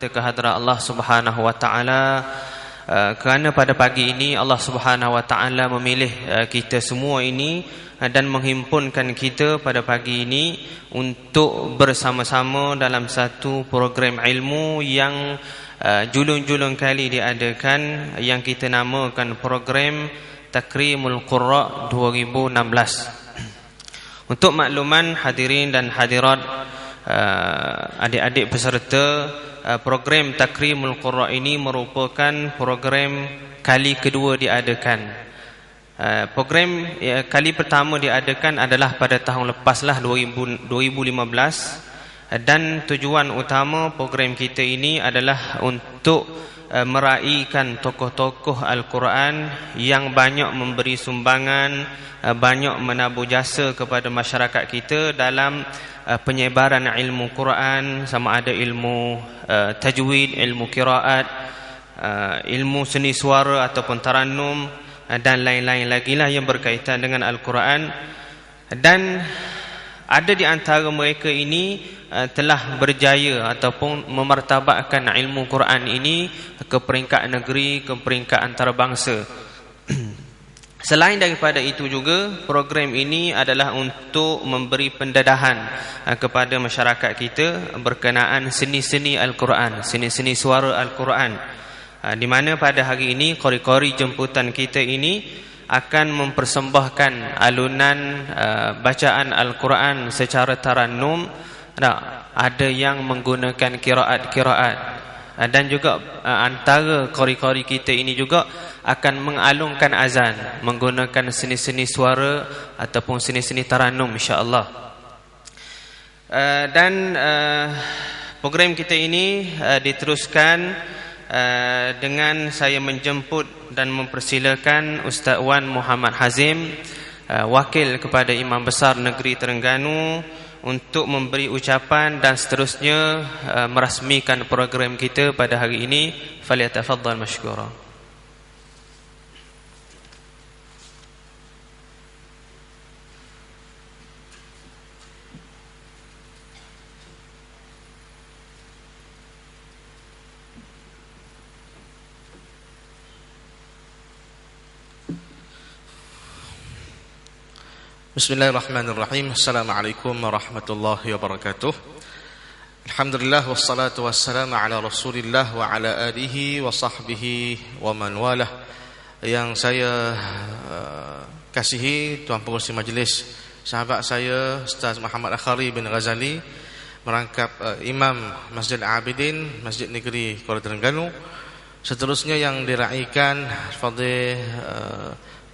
ke hadrat Allah Subhanahu wa taala, kerana pada pagi ini Allah Subhanahu wa taala memilih kita semua ini dan menghimpunkan kita pada pagi ini untuk bersama-sama dalam satu program ilmu yang julung-julung kali diadakan, yang kita namakan program Takrimul Qurra 2016. Untuk makluman hadirin dan hadirat, adik-adik peserta, program Takrimul Qurra ini merupakan program kali kedua diadakan. Program kali pertama diadakan adalah pada tahun lepaslah 2015, dan tujuan utama program kita ini adalah untuk meraihkan tokoh-tokoh Al-Quran yang banyak memberi sumbangan, banyak menabur jasa kepada masyarakat kita dalam penyebaran ilmu Quran, sama ada ilmu tajwid, ilmu qiraat, ilmu seni suara ataupun tarannum, dan lain-lain lagi lah yang berkaitan dengan Al-Quran. Dan ada di antara mereka ini telah berjaya ataupun memartabatkan ilmu Quran ini ke peringkat negeri, ke peringkat antarabangsa. Selain daripada itu juga, program ini adalah untuk memberi pendedahan kepada masyarakat kita berkenaan seni-seni Al-Quran, seni-seni suara Al-Quran, di mana pada hari ini kori-kori jemputan kita ini akan mempersembahkan alunan bacaan Al-Quran secara tarannum. Ada yang menggunakan qiraat-qiraat, dan juga antara kori-kori kita ini juga akan mengalungkan azan menggunakan seni-seni suara ataupun seni-seni tarannum, insya-Allah. Dan program kita ini diteruskan dengan saya menjemput dan mempersilakan Ustaz Wan Muhammad Hazim, wakil kepada Imam Besar Negeri Terengganu, untuk memberi ucapan dan seterusnya merasmikan program kita pada hari ini. Falyatafaddal mashkura. Bismillahirrahmanirrahim. Assalamualaikum warahmatullahi wabarakatuh. Alhamdulillah wassalatu wassalamu ala Rasulillah wa ala alihi wa sahbihi wa man walah. Yang saya kasihi tuan pengurusi majlis, sahabat saya Ustaz Muhammad Akhari bin Ghazali, merangkap Imam Masjid Abidin, Masjid Negeri Kuala Terengganu. Seterusnya yang diraikan fadil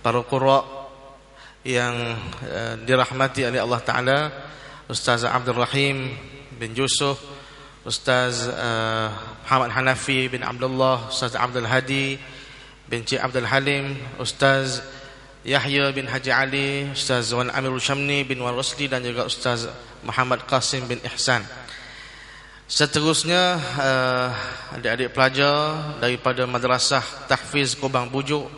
para qurra yang dirahmati oleh Allah Ta'ala, Ustaz Abdul Rahim bin Yusuf, Ustaz Muhammad Hanafi bin Abdullah, Ustaz Abdul Hadi bin Cik Abdul Halim, Ustaz Yahya bin Haji Ali, Ustaz Wan Amirul Syamni bin Wan Rusli, dan juga Ustaz Muhammad Qasim bin Ihsan. Seterusnya adik-adik pelajar daripada Madrasah Tahfiz Kubang Bujuk,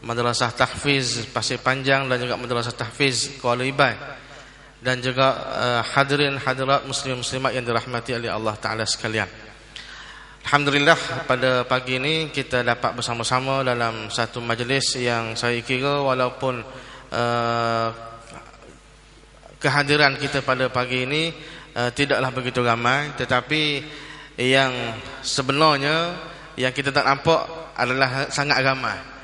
Madrasah Tahfiz Pasir Panjang, dan juga Madrasah Tahfiz Kuala Ibai, dan juga hadirin hadirat muslim muslimat yang dirahmati oleh Allah Ta'ala sekalian. Alhamdulillah, pada pagi ini kita dapat bersama-sama dalam satu majlis yang saya kira walaupun kehadiran kita pada pagi ini tidaklah begitu ramai, tetapi yang sebenarnya yang kita tak nampak adalah sangat ramai.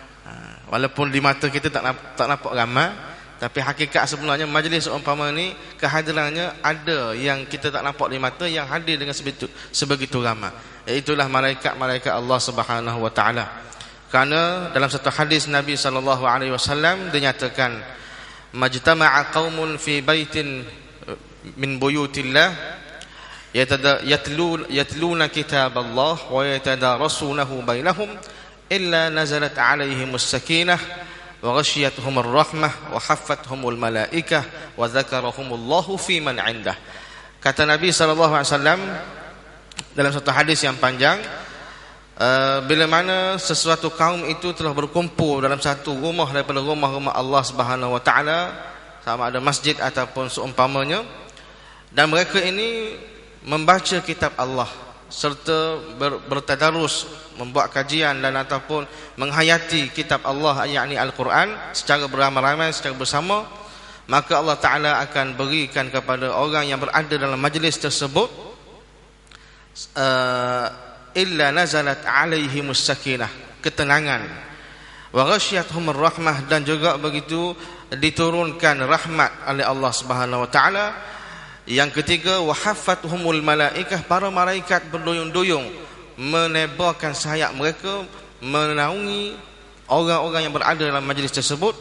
Walaupun di mata kita tak nampak ramai, tapi hakikat sebenarnya majlis umpama ni kehadirannya ada yang kita tak nampak di mata, yang hadir dengan sebegitu ramai. Itulah malaikat-malaikat Allah Subhanahu wa taala. Kerana dalam satu hadis Nabi sallallahu alaihi wasallam dinyatakan, majtama'a qaumun fi baitin min buyutillah yatluna kitaballah wa yatadarasunahu bainahum illa nazalat alaihimus sakinah wa ghashiyatuhumur rahmah wa haffathumul malaikah wa dzakarahumullahu fi man 'indah. Kata Nabi sallallahu alaihi wasallam dalam satu hadis yang panjang, bila mana sesuatu kaum itu telah berkumpul dalam satu rumah daripada rumah-rumah Allah Subhanahu wa taala, sama ada masjid ataupun seumpamanya, dan mereka ini membaca kitab Allah, serta bertadarus, membuat kajian dan ataupun menghayati kitab Allah, yakni Al-Quran, secara beramai-ramai, secara bersama, maka Allah Ta'ala akan berikan kepada orang yang berada dalam majlis tersebut illa nazalat alaihimus sakinah, ketenangan, wa ghasyiyatuhumur rahmah, dan juga begitu diturunkan rahmat oleh Allah Subhanahu wa taala. Yang ketiga, wa haffatuhumul malaikah, para malaikat berduyung-duyung menebarkan sayap mereka menaungi orang-orang yang berada dalam majlis tersebut.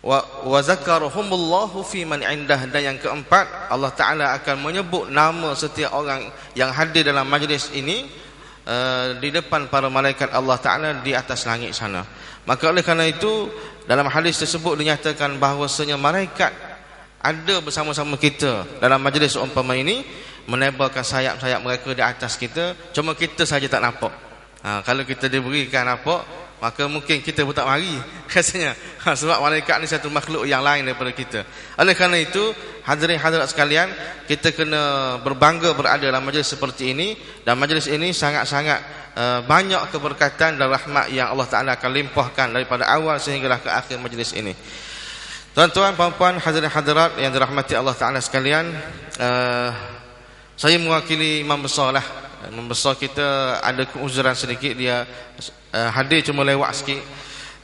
Wa zakarahumullahu fi man indah, dan yang keempat, Allah Taala akan menyebut nama setiap orang yang hadir dalam majlis ini di depan para malaikat Allah Taala di atas langit sana. Maka oleh kerana itu, dalam hadis tersebut dinyatakan bahawasanya malaikat ada bersama-sama kita dalam majlis umpama ini, menebarkan sayap-sayap mereka di atas kita, cuma kita saja tak nampak. Kalau kita diberikan nampak, maka mungkin kita pun tak mari rasanya. Sebab malaikat ni satu makhluk yang lain daripada kita. Oleh kerana itu, hadirin hadirat sekalian, kita kena berbangga berada dalam majlis seperti ini, dan majlis ini sangat-sangat banyak keberkatan dan rahmat yang Allah Ta'ala akan limpahkan daripada awal sehinggalah ke akhir majlis ini. Tuan-tuan, puan-puan, hadirin hadirat yang dirahmati Allah Ta'ala sekalian, saya mewakili imam besar lah. Imam besar kita ada keuzuran sedikit, dia hadir cuma lewat sikit.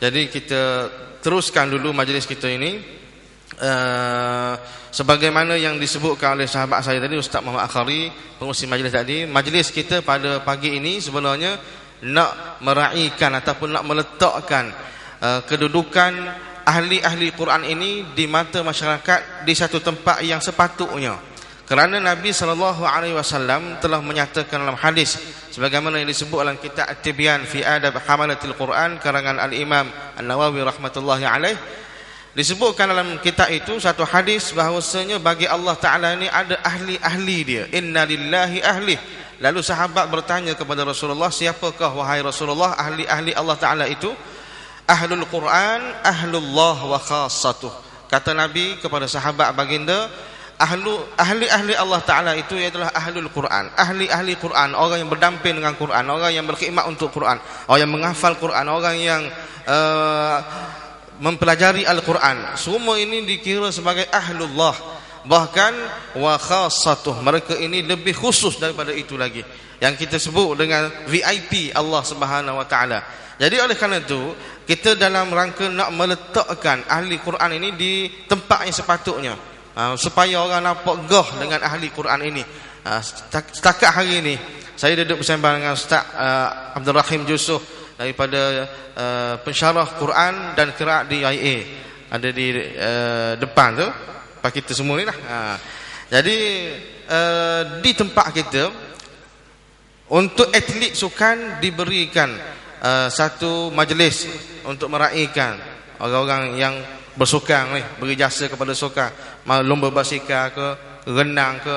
Jadi kita teruskan dulu majlis kita ini. Sebagaimana yang disebutkan oleh sahabat saya tadi, Ustaz Muhammad Akhari, pengurusi majlis tadi, majlis kita pada pagi ini sebenarnya nak meraihkan ataupun nak meletakkan kedudukan ahli-ahli Quran ini di mata masyarakat di satu tempat yang sepatutnya. Kerana Nabi SAW telah menyatakan dalam hadis, sebagaimana yang disebut dalam kitab At-Tibyan fi Adab Hamalatil Quran karangan Al-Imam An-Nawawi rahmatullahi alaih, disebutkan dalam kitab itu satu hadis bahawasanya bagi Allah Ta'ala ini ada ahli-ahli dia. Inna lillahi ahli. Lalu sahabat bertanya kepada Rasulullah, siapakah wahai Rasulullah ahli-ahli Allah Ta'ala itu? Ahlul Quran, ahlullah wa khassatuh. Kata Nabi kepada sahabat baginda, ahli-ahli Allah Ta'ala itu adalah ahlul Quran. Ahli-ahli Quran, orang yang berdamping dengan Quran, orang yang berkhidmat untuk Quran, orang yang menghafal Quran, orang yang mempelajari Al-Quran. Semua ini dikira sebagai ahlullah. Bahkan wa khassatuh, mereka ini lebih khusus daripada itu lagi, yang kita sebut dengan VIP Allah Subhanahu wa Ta'ala. Jadi oleh kerana itu, kita dalam rangka nak meletakkan ahli Quran ini di tempat yang sepatutnya, supaya orang nampak gah dengan ahli Quran ini. Setakat hari ini saya duduk bersama dengan Ustaz Abdul Rahim Jusuf daripada pensyarah Quran dan qiraat di IA, ada di depan tu pak kita semua ni lah. Jadi di tempat kita untuk atlet sukan diberikan satu majlis untuk meraihkan orang-orang yang bersukan ni, beri jasa kepada sukan, lomba basikal ke, renang ke,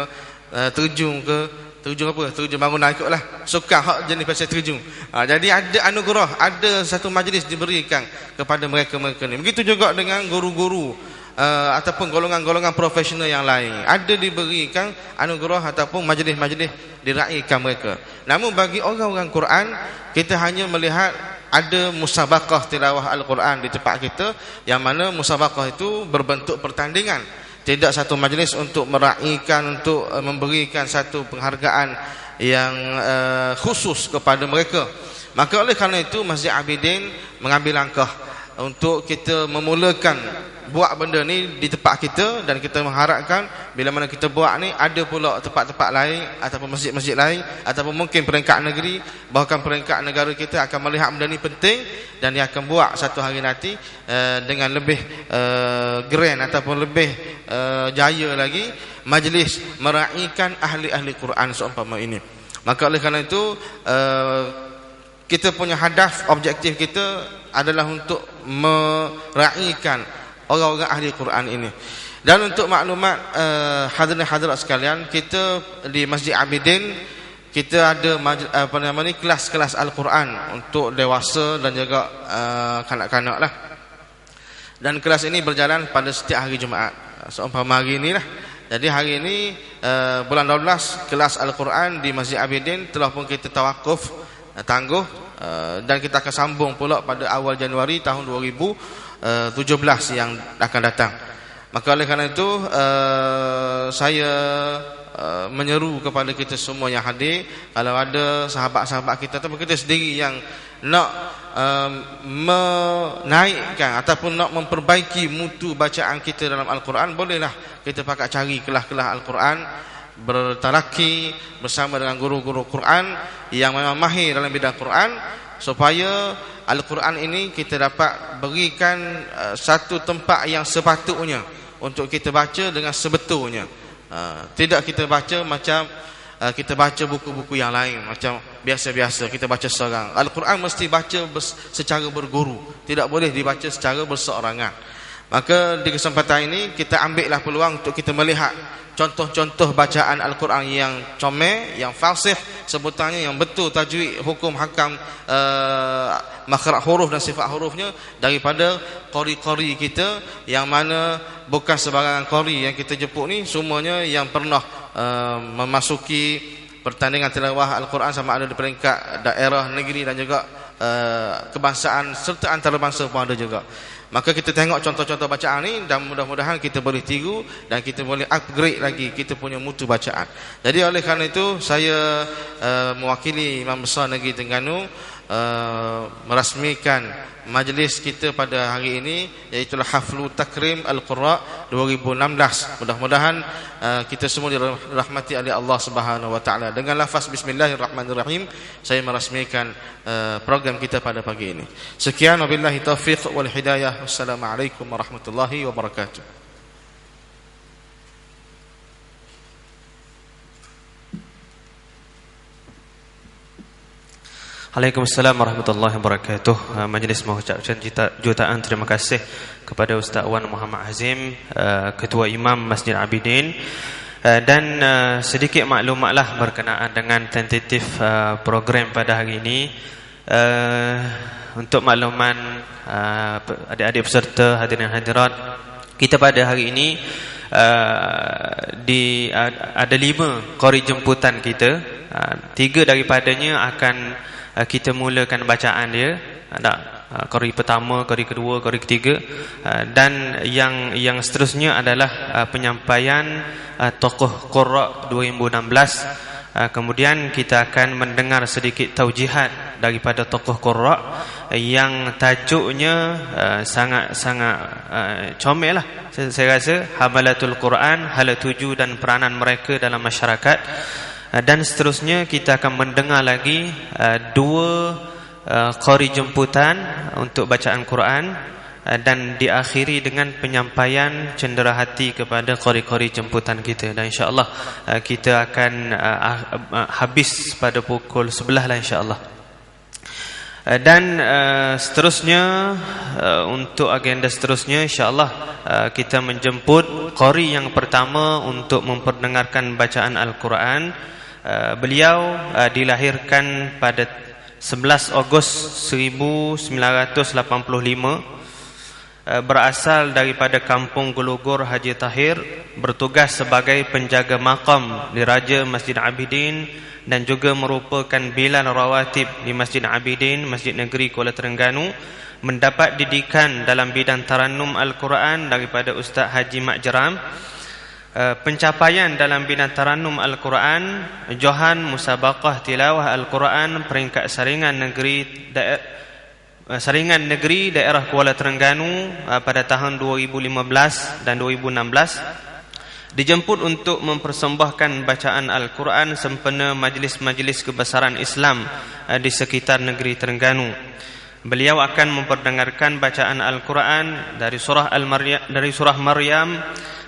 terjun apa? Terjun bangunan ikut lah. Sukan hak jenis pasal terjun. Jadi ada anugerah, ada satu majlis diberikan kepada mereka-mereka ni. Begitu juga dengan guru-guru ataupun golongan-golongan profesional yang lain, ada diberikan anugerah ataupun majlis-majlis diraihkan mereka. Namun bagi orang-orang Quran, kita hanya melihat ada musabaqah tilawah Al-Quran di tempat kita, yang mana musabaqah itu berbentuk pertandingan, tidak satu majlis untuk meraihkan, untuk memberikan satu penghargaan yang khusus kepada mereka. Maka oleh kerana itu, Masjid Abidin mengambil langkah untuk kita memulakan buat benda ni di tempat kita, dan kita mengharapkan bila mana kita buat ni ada pula tempat-tempat lain ataupun masjid-masjid lain ataupun mungkin peringkat negeri, bahkan peringkat negara kita akan melihat benda ni penting, dan dia akan buat satu hari nanti dengan lebih grand ataupun lebih jaya lagi majlis meraihkan ahli-ahli Quran seumpama ini. Maka oleh kerana itu kita punya hadaf, objektif kita adalah untuk meraihkan orang-orang ahli Quran ini. Dan untuk maklumat hadirin hadirat sekalian, kita di Masjid Abidin kita ada kelas-kelas Al-Quran untuk dewasa dan juga kanak-kanak lah. Dan kelas ini berjalan pada setiap hari Jumaat. Seumpama hari ini lah, Jadi hari ini bulan 12 kelas Al-Quran di Masjid Abidin telah pun kita tawakuf tangguh, dan kita akan sambung pula pada awal Januari tahun 2017 yang akan datang. Maka oleh kerana itu saya menyeru kepada kita semua yang hadir, kalau ada sahabat-sahabat kita atau kita sendiri yang nak menaikkan ataupun nak memperbaiki mutu bacaan kita dalam Al-Quran, bolehlah kita pakai cari kelas-kelas Al-Quran, bertalaki bersama dengan guru-guru Quran yang memang mahir dalam bidang Quran, supaya Al-Quran ini kita dapat berikan satu tempat yang sepatutnya untuk kita baca dengan sebetulnya. Tidak kita baca macam kita baca buku-buku yang lain, macam biasa-biasa kita baca seorang. Al-Quran mesti baca secara berguru, tidak boleh dibaca secara berseorangan. Maka di kesempatan ini kita ambillah peluang untuk kita melihat contoh-contoh bacaan Al-Quran yang comel, yang fasih, sebutannya yang betul tajwid, hukum, hakam, makhraj huruf dan sifat hurufnya daripada qori-qori kita, yang mana bukan sebarangan qori yang kita jemput ni, semuanya yang pernah memasuki pertandingan tilawah Al-Quran sama ada di peringkat daerah, negeri dan juga kebangsaan serta antarabangsa pun ada juga. Maka kita tengok contoh-contoh bacaan ni dan mudah-mudahan kita boleh tiru dan kita boleh upgrade lagi kita punya mutu bacaan. Jadi oleh kerana itu saya mewakili Imam Besar Negeri Terengganu merasmikan majlis kita pada hari ini, iaitu Haflu Takrim Al-Qurra 2016. Mudah-mudahan kita semua dirahmati oleh Allah Subhanahu wa taala. Dengan lafaz bismillahirrahmanirrahim saya merasmikan program kita pada pagi ini. Sekian, wabillahi taufiq wal hidayah. Wassalamualaikum warahmatullahi wabarakatuh. Waalaikumsalam warahmatullahi wabarakatuh. Majlis mengucapkan jutaan terima kasih kepada Ustaz Wan Muhammad Hazim, Ketua Imam Masjid Abidin, dan sedikit maklumatlah berkenaan dengan tentatif program pada hari ini. Untuk makluman adik-adik peserta, hadirin hadirat, kita pada hari ini ada 5 qori jemputan kita. 3 daripadanya akan kita mulakan bacaan dia, qori pertama, qori kedua, qori ketiga, dan yang seterusnya adalah penyampaian tokoh Qurra 2016. Kemudian kita akan mendengar sedikit taujihat daripada tokoh Qurra yang tajuknya sangat-sangat comel lah. Saya rasa Hamalatul Quran, hala tuju dan peranan mereka dalam masyarakat. Dan seterusnya kita akan mendengar lagi 2 qori jemputan untuk bacaan Quran, dan diakhiri dengan penyampaian cenderahati kepada qori-qori jemputan kita. Dan insya-Allah kita akan habis pada pukul 11 lah insya-Allah. Dan seterusnya untuk agenda seterusnya insya-Allah kita menjemput qori yang pertama untuk memperdengarkan bacaan Al-Quran. Beliau dilahirkan pada 11 Ogos 1985, berasal daripada kampung Gelugur Haji Tahir, bertugas sebagai penjaga maqam di Raja Masjid Abidin dan juga merupakan bilal rawatib di Masjid Abidin, Masjid Negeri Kuala Terengganu. Mendapat didikan dalam bidang tarannum Al-Quran daripada Ustaz Haji Mak Jeram. Pencapaian dalam bidang tarannum Al-Quran, Johan Musabaqah Tilawah Al-Quran peringkat saringan negeri daerah Kuala Terengganu pada tahun 2015 dan 2016. Dijemput untuk mempersembahkan bacaan Al-Quran sempena majlis-majlis kebesaran Islam di sekitar negeri Terengganu. Beliau akan memperdengarkan bacaan Al-Quran dari surah Maryam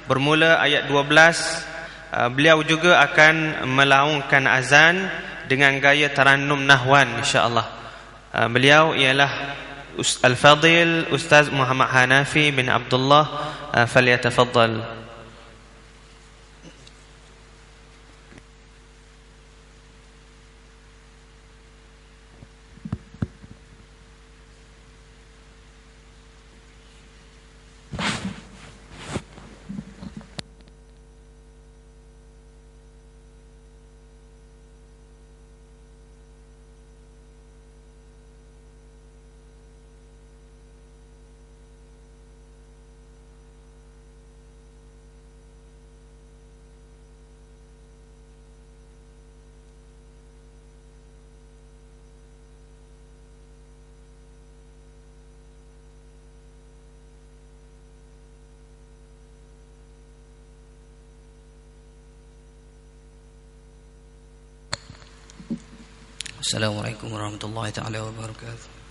bermula ayat 12. Beliau juga akan melaungkan azan dengan gaya tarannum nahwan insya-Allah. Beliau ialah Al-Fadil Ustaz Muhammad Hanafi bin Abdullah. Falyatafaddal. Assalamualaikum warahmatullahi taala wabarakatuh.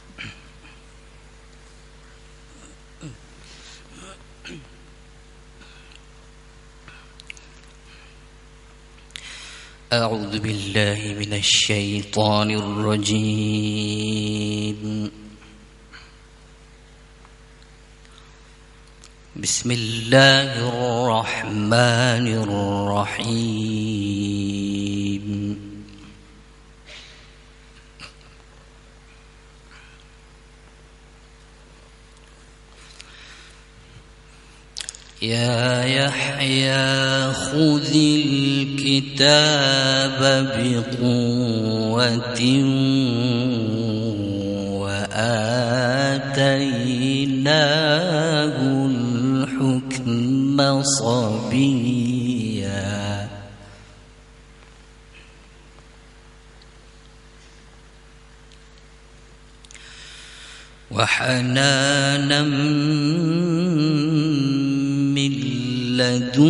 أعوذ بالله من الشيطان الرجيم. بسم الله الرحمن الرحيم. يا يحيى خذ الكتاب بقوة وآتيناه الحكم صبيا وحنانا من لدنا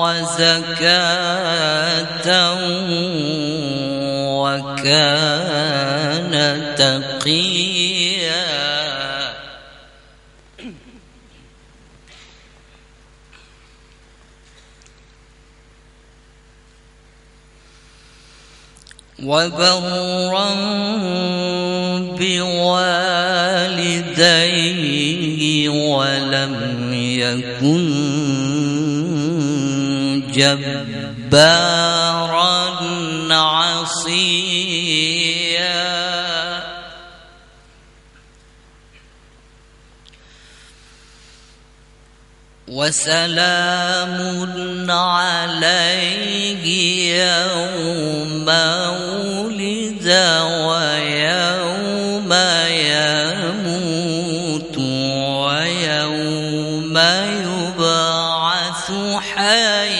وزكاة وكان تقيا وبرا بوالديه ولم يكن جبارا عصيا وسلام عليه يوم ولد ويوم يموت ويوم يبعث حيا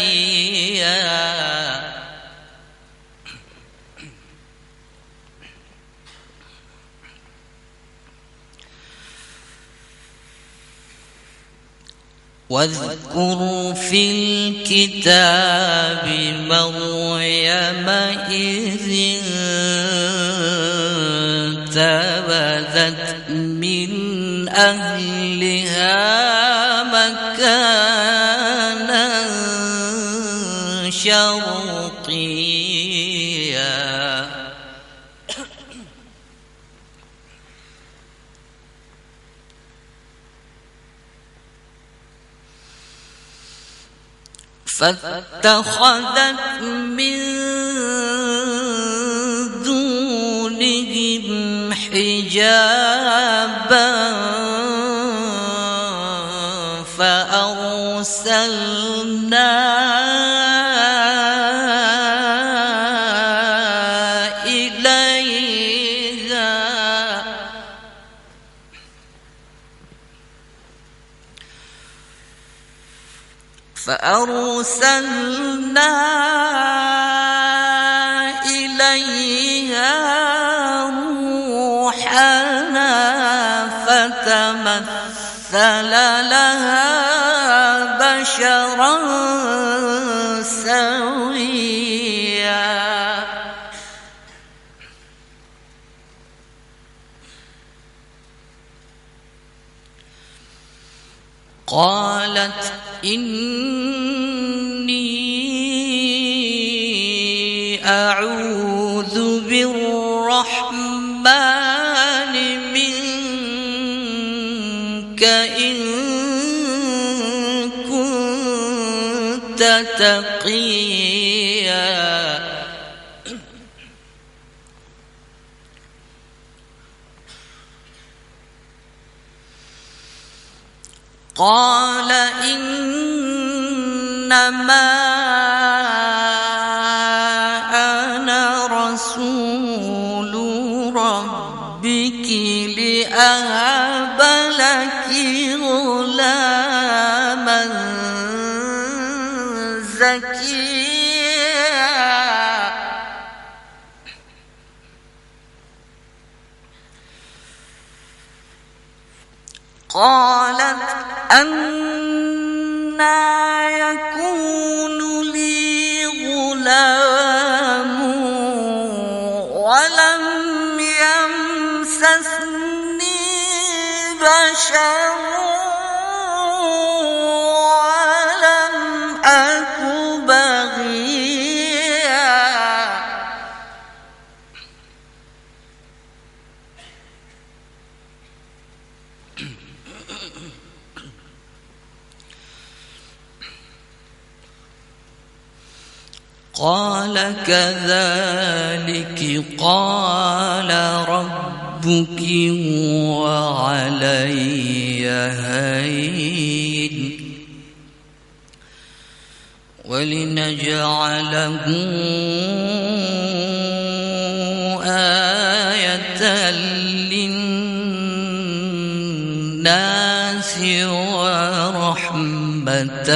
واذكر في الكتاب مريم إذ انتبذت من أهلها مكانا شرقيا فاتخذت من دونهم حجابا فأرسلنا إليها روحنا فتمثل لها بشرا سويا قالت إني أعوذ بالرحمن منك إن كنت تقيا قال إنما أنا رسول ربك لأهب لك غلاما زكيا قالت أنى يكون لي غلام قال كذلك قال ربك هو علي هين ولنجعله آية للناس ورحمة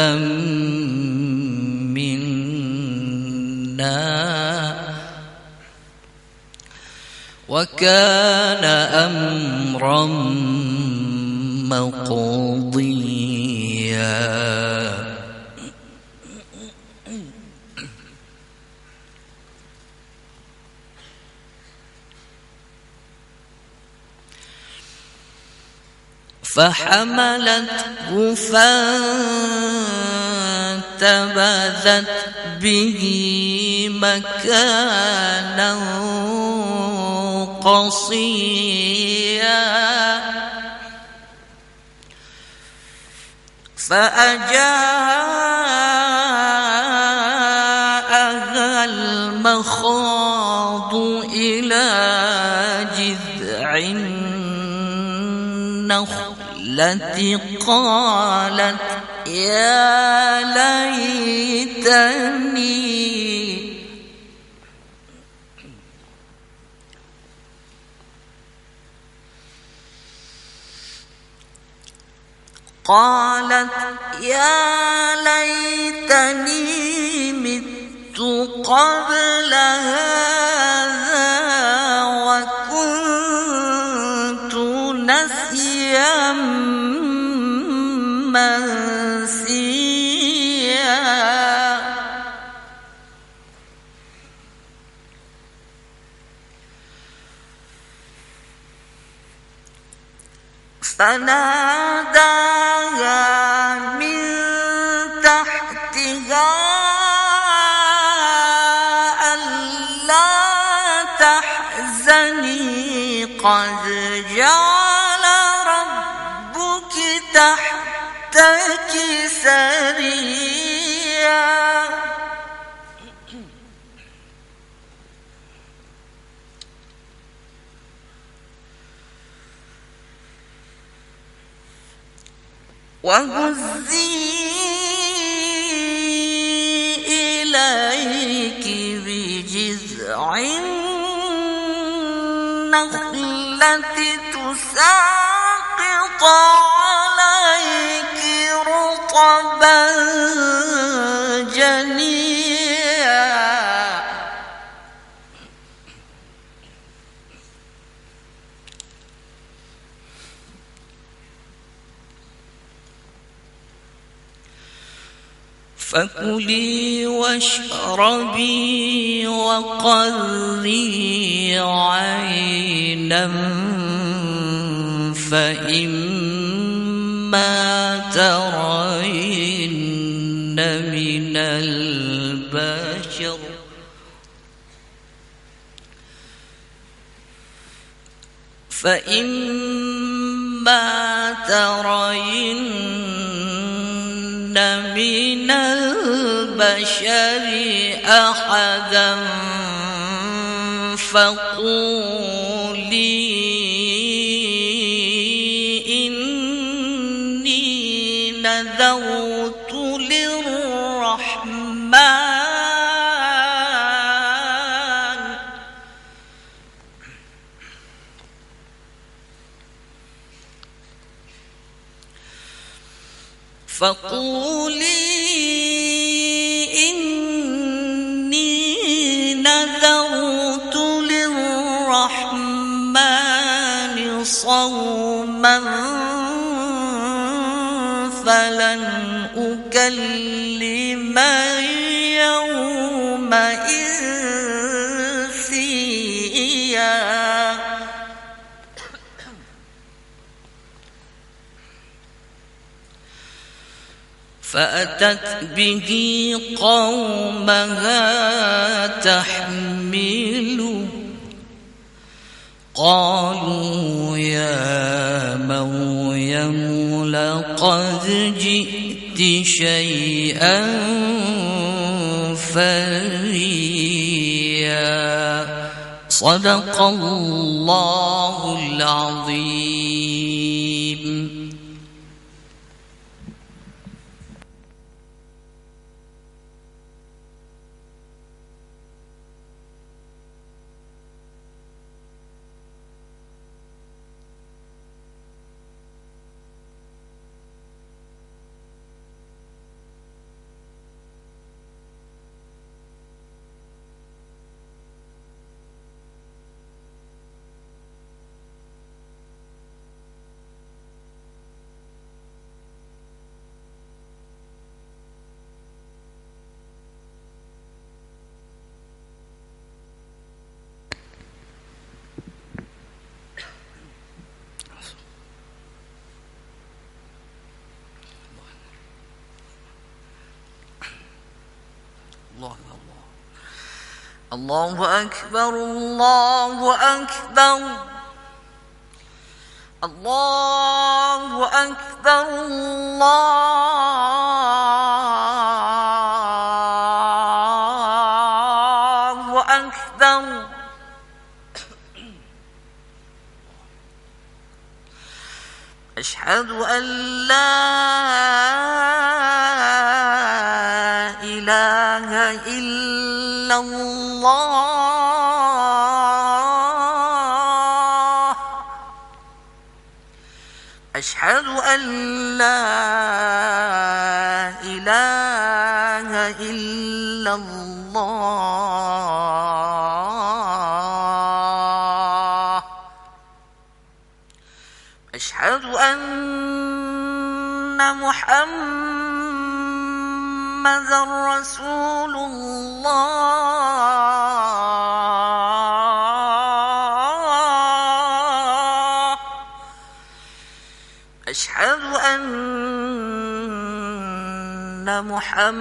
وكان أمرا مقضيا. فحملته فانتبذت به مكانا قصيا فأجاءها المخاض إلى جذع النخلة قالت يا ليتني مت قبل هذا وكنت نسيا منسيا. فناداها من تحتها ألا تحزني قد جعل ربك تحتك سريا. وهزي إليك بجذع النخلة تساقط عليك رطبا جنيا. فكلي واشربي وقري عينا فإما ترين من البشر من البشر أحدا فقولي إني نذرت للرحمن صوما فلن أكلم اليوم إنسيا. فأتت به قومها تحمله قالوا يا مريم لقد جئت شيئا فريا. صدق الله العظيم. الله أكبر الله أكبر الله أكبر الله أكبر. أشهد أن لا إله إلا الله. أشهد أن لا إله إلا الله. أشهد أن محمدًا رسول الله. أشهد أن محمدًا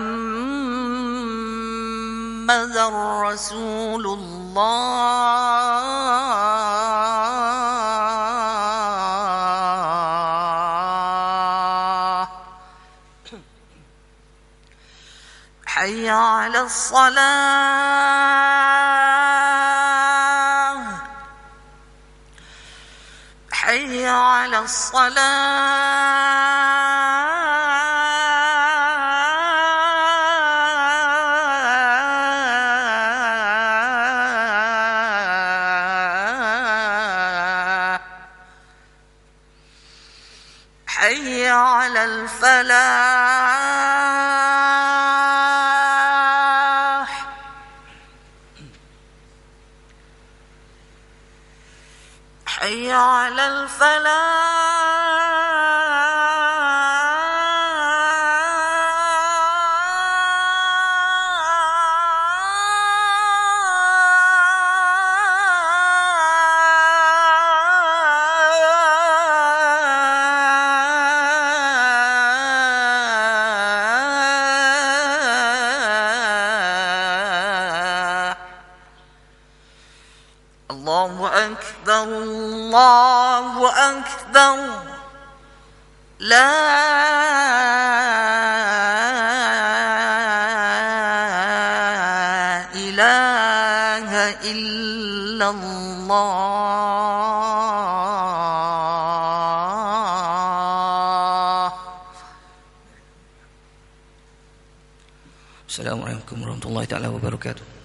رسول الله. حي على الصلاة. حي على الصلاة. حي على الفلاح. حي على الفلاح. الله أكبر الله أكبر. لا إله إلا الله. Assalamualaikum warahmatullahi taala wabarakatuh.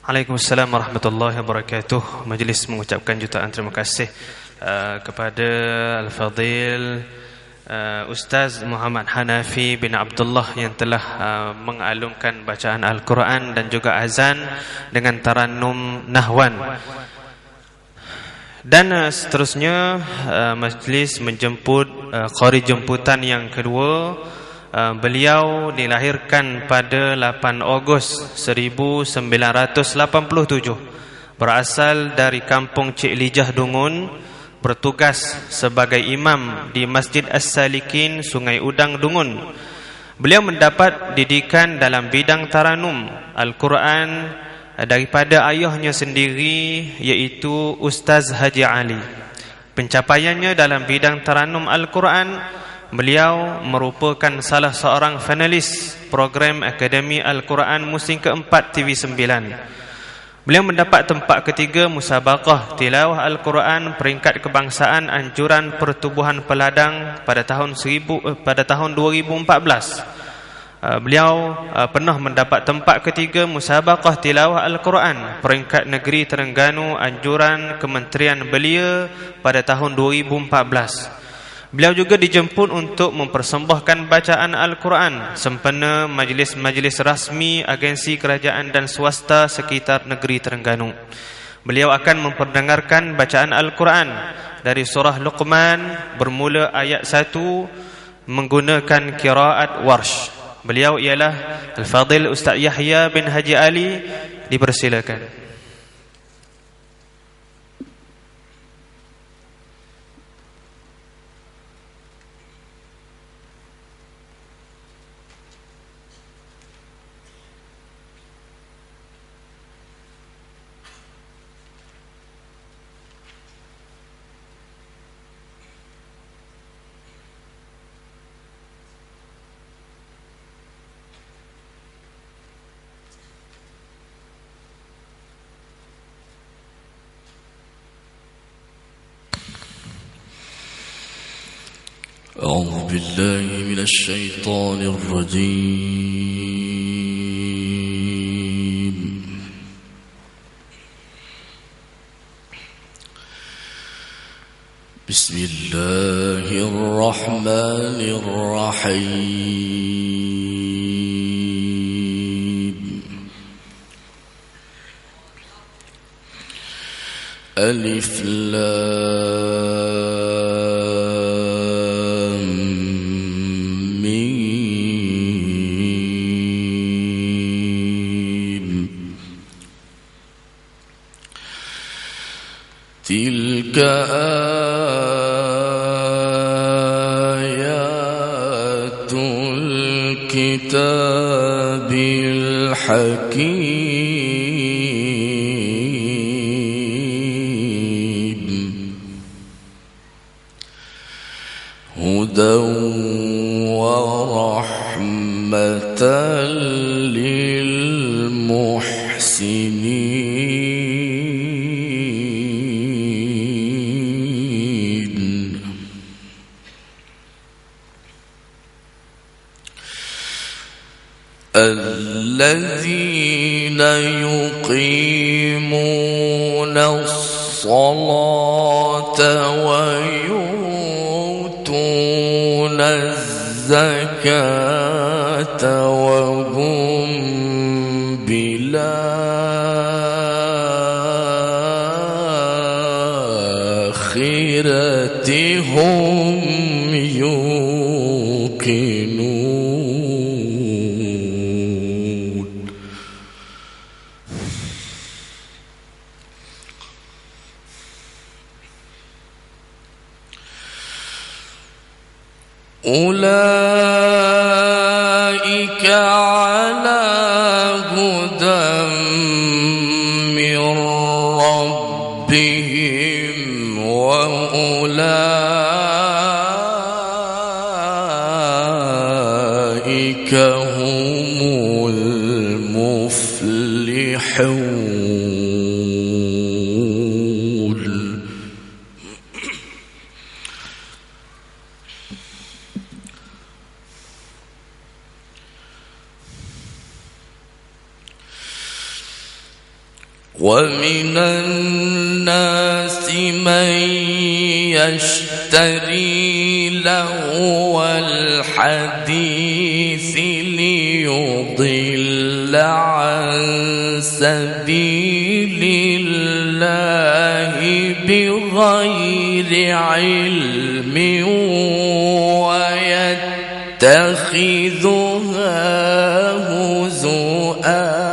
Waalaikumsalam warahmatullahi wabarakatuh. Majlis mengucapkan jutaan terima kasih kepada Al-Fadhil Ustaz Muhammad Hanafi bin Abdullah yang telah mengalungkan bacaan Al-Quran dan juga azan dengan tarannum nahwan. Dan seterusnya majlis menjemput qari jemputan yang kedua. Beliau dilahirkan pada 8 Ogos 1987, berasal dari kampung Cik Lijah Dungun, bertugas sebagai imam di Masjid As-Salikin Sungai Udang Dungun. Beliau mendapat didikan dalam bidang taranum Al-Quran daripada ayahnya sendiri, iaitu Ustaz Haji Ali. Pencapaiannya dalam bidang taranum Al-Quran Beliau merupakan salah seorang finalis program Akademi Al-Quran musim keempat TV9. Beliau mendapat tempat ketiga Musabaqah Tilawah Al-Quran peringkat kebangsaan anjuran pertubuhan peladang pada tahun 2014. Beliau pernah mendapat tempat ketiga Musabaqah Tilawah Al-Quran peringkat negeri Terengganu anjuran Kementerian Belia pada tahun 2014. Beliau juga dijemput untuk mempersembahkan bacaan Al-Quran sempena majlis-majlis rasmi agensi kerajaan dan swasta sekitar negeri Terengganu. Beliau akan memperdengarkan bacaan Al-Quran dari surah Luqman bermula ayat 1 menggunakan qiraat Warsh. Beliau ialah Al-Fadil Ustaz Yahya bin Haji Ali. Dipersilakan. أعوذ بالله من الشيطان الرجيم. بسم الله الرحمن الرحيم. ألف تلك آيات الكتاب الحكيم هدى ورحمة للمحسنين. الذين يقيمون الصلاة ويؤتون الزكاة وهم بالآخرة هم يوقنون. أولئك على هدى من ربهم وأولئك هم المفلحون. ومن الناس من يشتري لهو الحديث ليضل عن سبيل الله بغير علم ويتخذها هزؤا.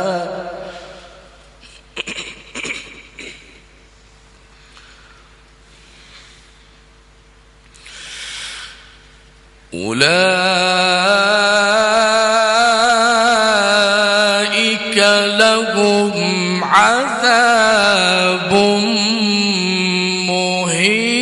أولئك لهم عذاب مهين.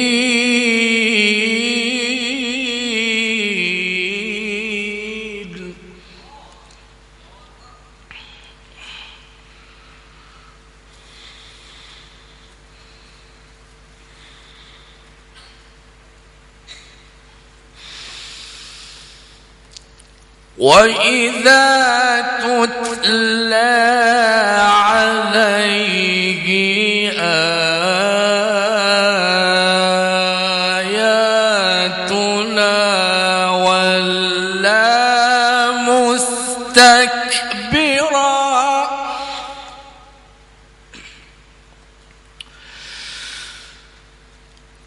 وإذا تتلى عليه آياتنا ولى مستكبرا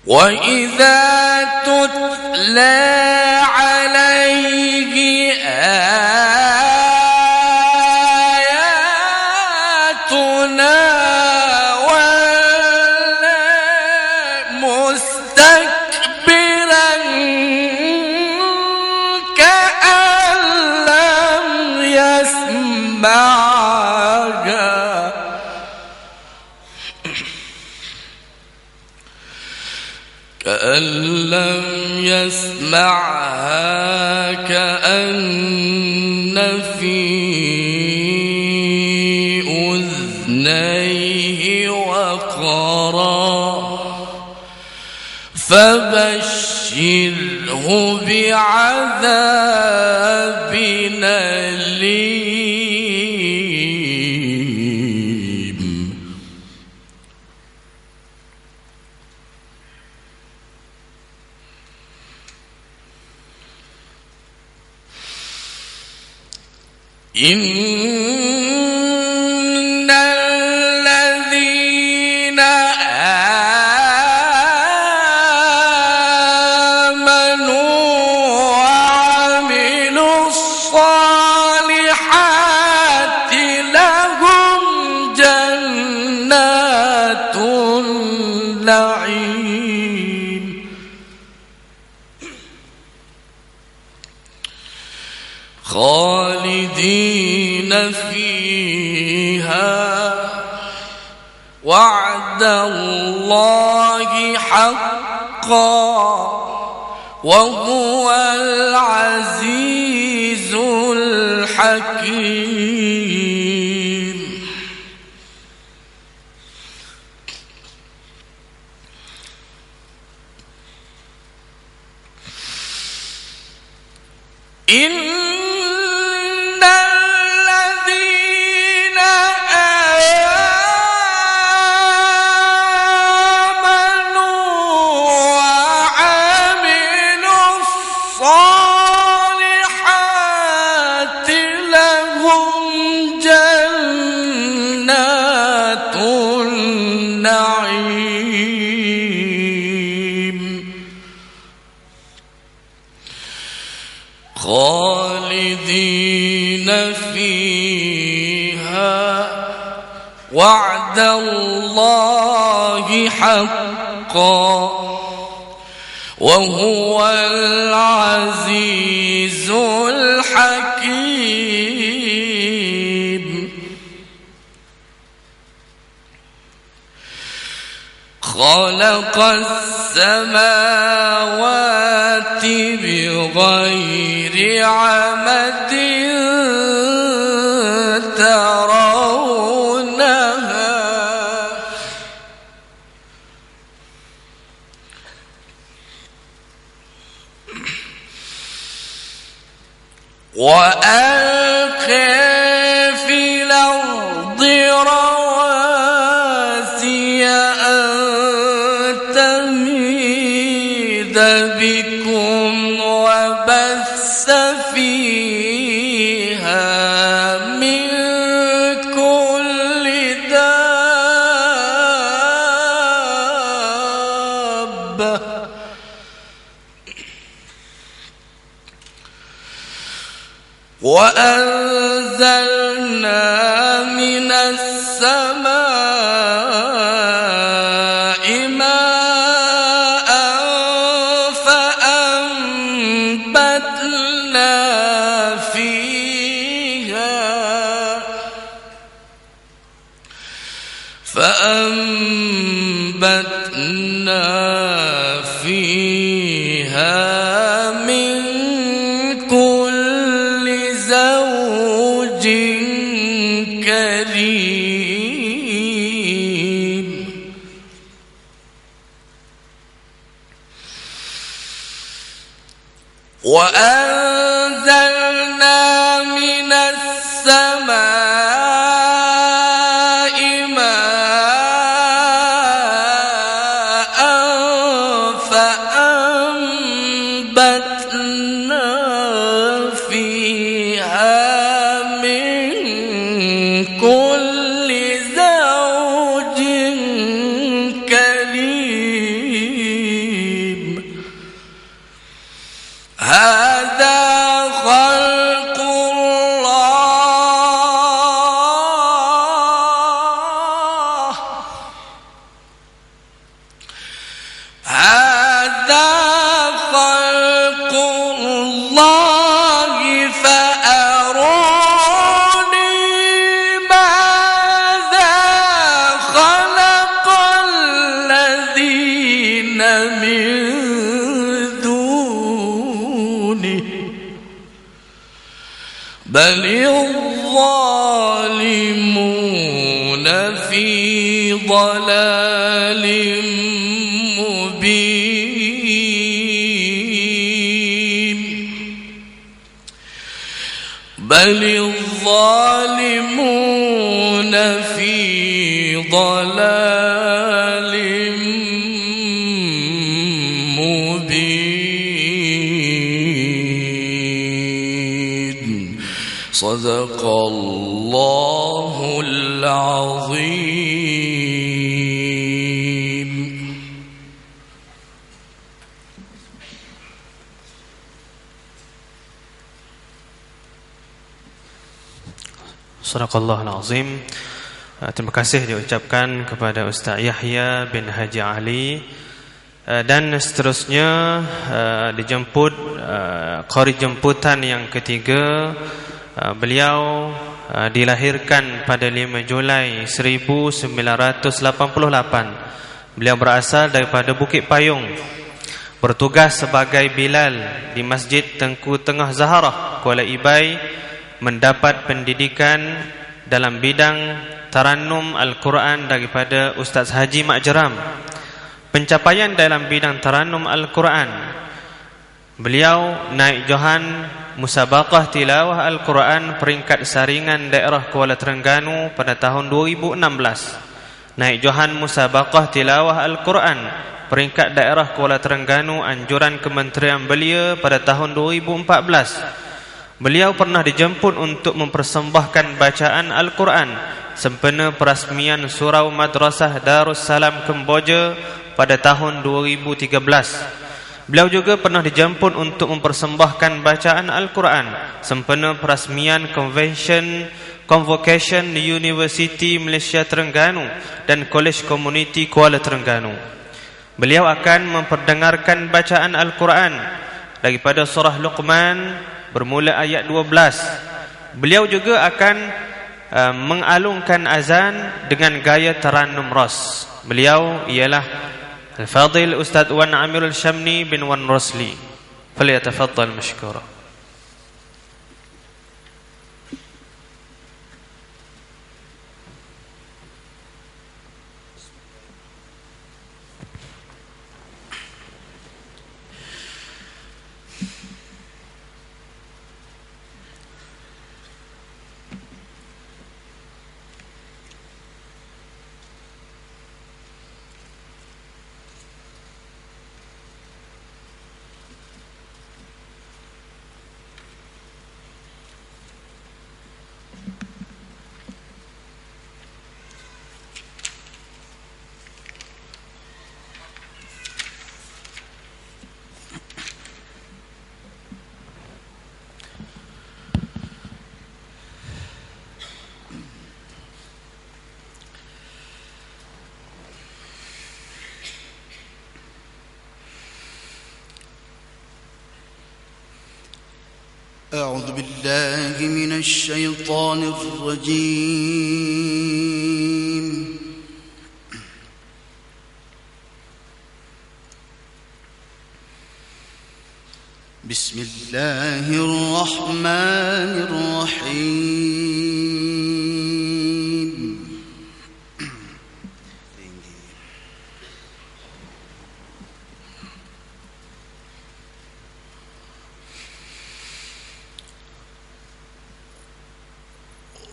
وإذا تتلى عليه آياتنا ولى مستكبرا كأن لم يسمعها كأن في أذنيه وقرا فبشره بعذاب أليم إن الذين آمنوا وعملوا الصالحات لهم جنات النعيم خالدين فيها وعد الله حقا وهو العزيز الحكيم إن الذين آمنوا وعملوا الصالحات لهم جنات النعيم خالدين فيها وعد الله حقا وهو العزيز الحكيم خلق السماوات بغير عمد ترونها وألقى في الأرض رواسي أن تميد بكم وبث فيها من كل دابة وأنزلنا من السماء ماء فأنبتنا فيها من كل زوج كريم وأنزلنا بل الظالمون في ضلال مبين بل الظالمون في ضلال مبين صدق الله العظيم. Sadaqallahul Azim. Terima kasih diucapkan kepada Ustaz Yahya bin Haji Ali. Dan seterusnya dijemput qari jemputan yang ketiga. Beliau dilahirkan pada 5 Julai 1988. Beliau berasal daripada Bukit Payung. Bertugas sebagai Bilal di Masjid Tengku Tengah Zaharah, Kuala Ibai. Mendapat pendidikan dalam bidang Tarannum Al-Quran daripada Ustaz Haji Mak Jeram. Pencapaian dalam bidang Tarannum Al-Quran, beliau naik johan Musabaqah Tilawah Al-Quran peringkat saringan daerah Kuala Terengganu pada tahun 2016. Naik johan Musabaqah Tilawah Al-Quran peringkat daerah Kuala Terengganu anjuran Kementerian Belia pada tahun 2014. Beliau pernah dijemput untuk mempersembahkan bacaan Al-Quran sempena perasmian Surau Madrasah Darussalam Kemboja pada tahun 2013. Beliau juga pernah dijemput untuk mempersembahkan bacaan Al-Quran sempena perasmian Convocation University Malaysia Terengganu dan College Community Kuala Terengganu. Beliau akan memperdengarkan bacaan Al-Quran daripada surah Luqman bermula ayat 12. Beliau juga akan mengalungkan azan dengan gaya Tarannum Ras. Beliau ialah Al-Fadil Ustaz Wan Amirul Syamni bin Wan Rosli. Falyatafaddal mashkura. أعوذ بالله من الشيطان الرجيم. بسم الله الرحمن الرحيم.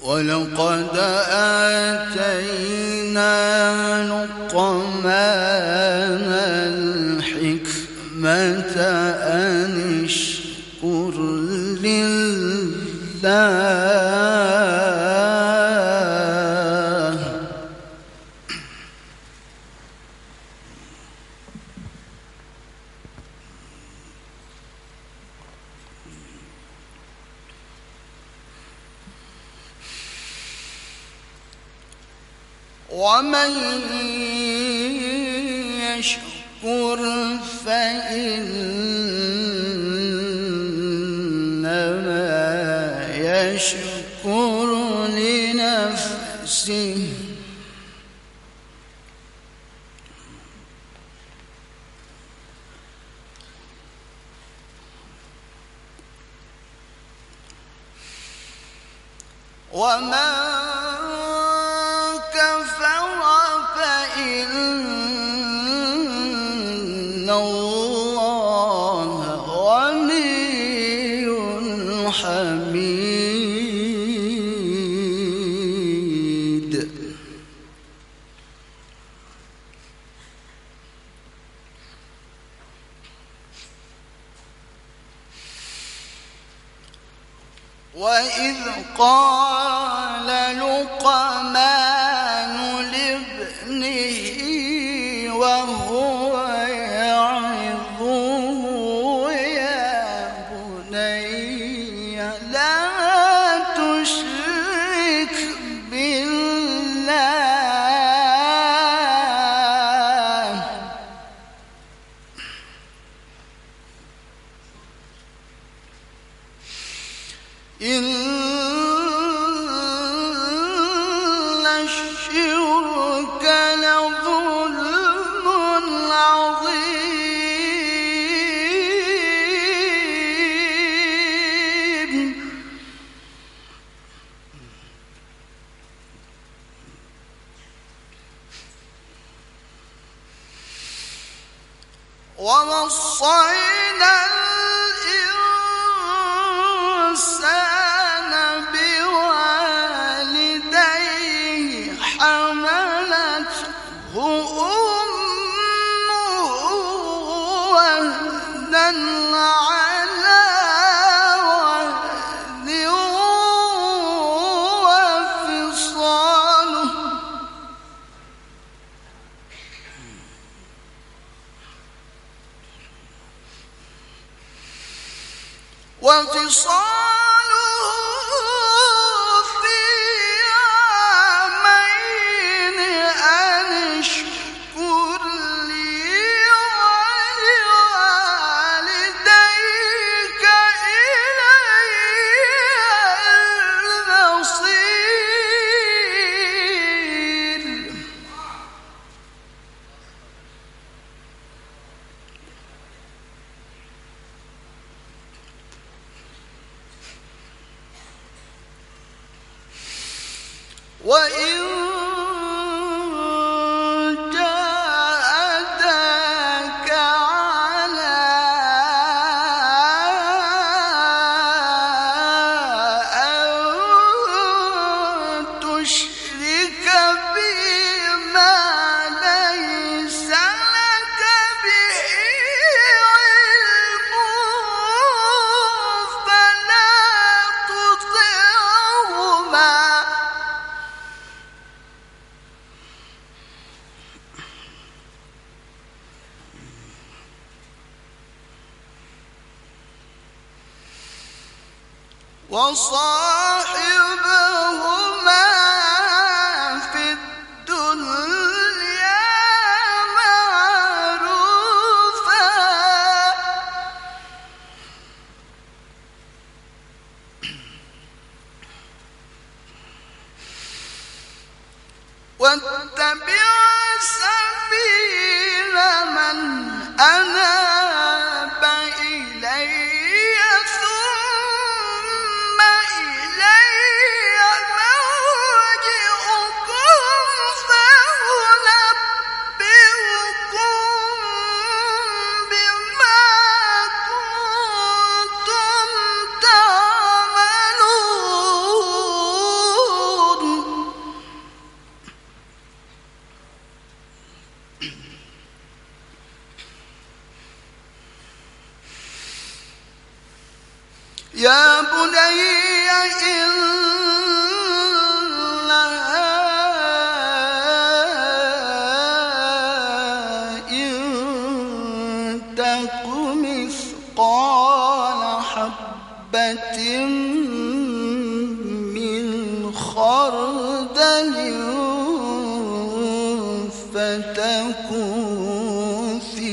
ولقد آتينا لقمان الحكمة أن اشكر لله ومن يشكر فإنما يشكر لنفسه ومن كفر فإن الله غني حميد وإذ قال لقمان لابنه وهو يعظه يا بني لا تشرك بالله إن الشرك لظلم عظيم ووصينا الإنسان بوالديه حملته أمه وهنا على وهن وفصاله في عامين أن اشكر لي ولوالديك إلي المصير وإن جاهداك على أن تشرك بي ما ليس لك به علم فلا تطعهما وصاحبهما في الدنيا معروفا واتبع سبيل من أناب إلي ثم إلي مرجعكم فأنبئكم بما كنتم تعملون يا بني إنها إن تك مثقال حبة من خردل فتكن في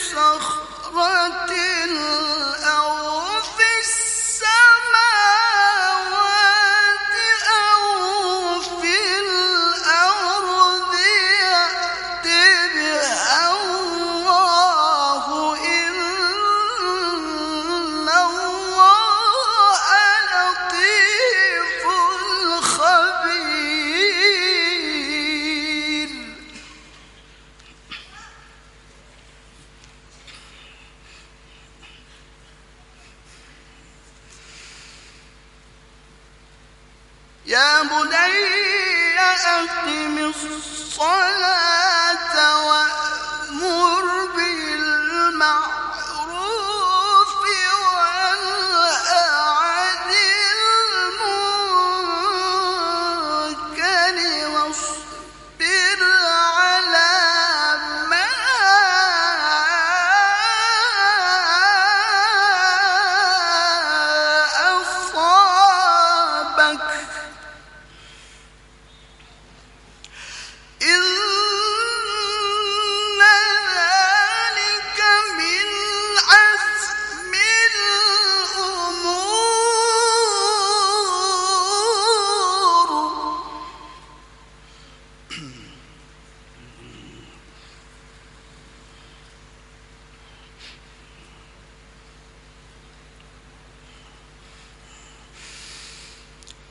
صخرة أو في السماوات أو في يا بني أقم الصلاة وأمر بالمعروف وانه عن المنكر واصبر على ما أصابك إن ذلك من عزم الأمور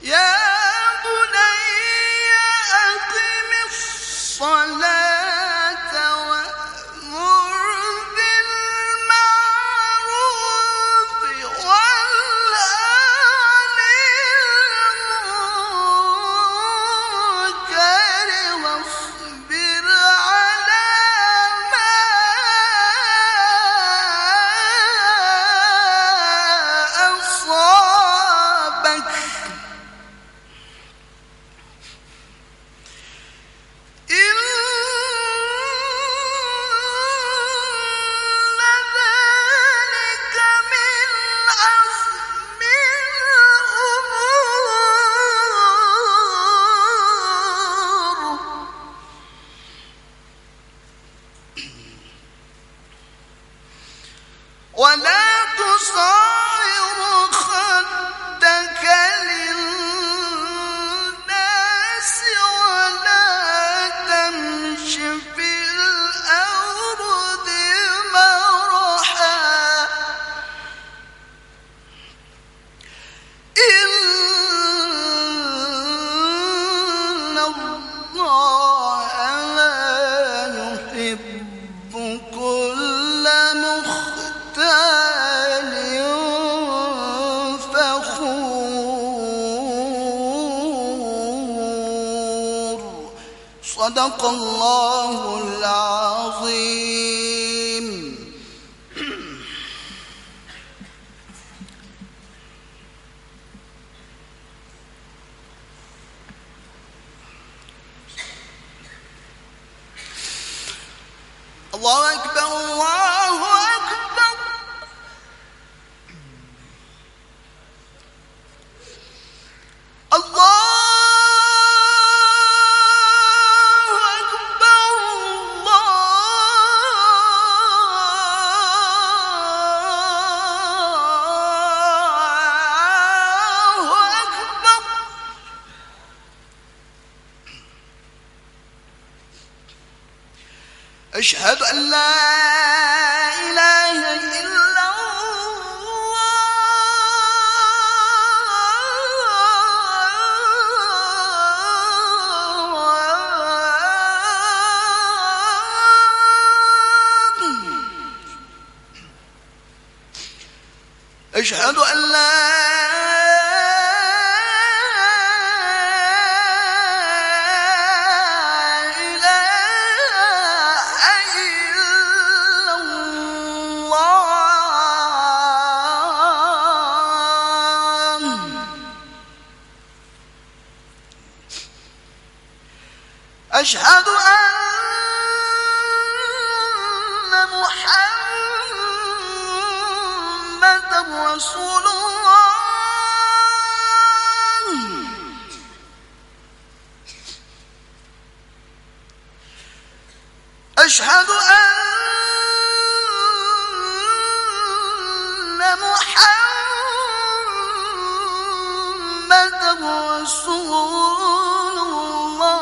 يا بني أقم الصلاة وأمر بالمعروف وانه عن المنكر واصبر على ما أصابك إن ذلك من عزم الأمور ولا تصعر خدك للناس ولا تمش في الأرض مرحا إن الله لا يحب كل مختال فخور صدق الله العظيم. الله أكبر الله أكبر الله أكبر الله أكبر أشهد أن لا إله إلا الله أشهد أن لا أشهد أن محمد رسول الله أشهد أن محمد رسول الله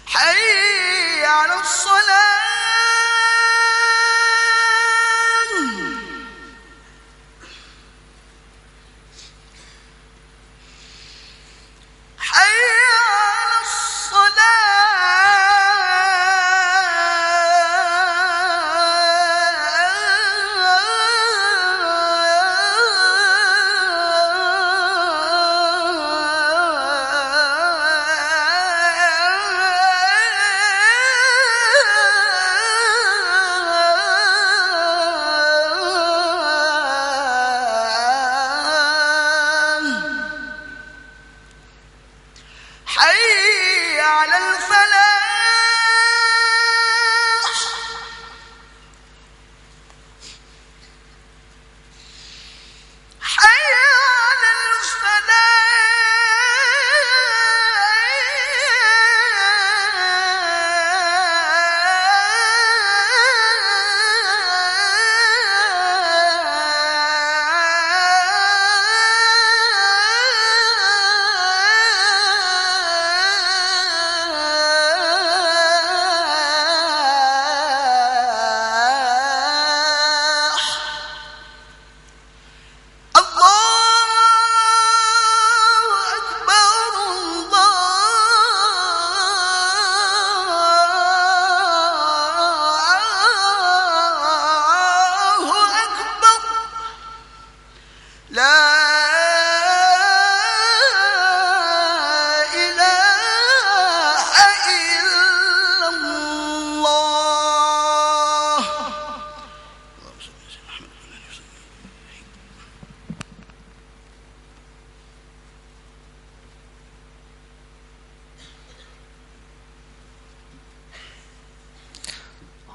حي على الصلاة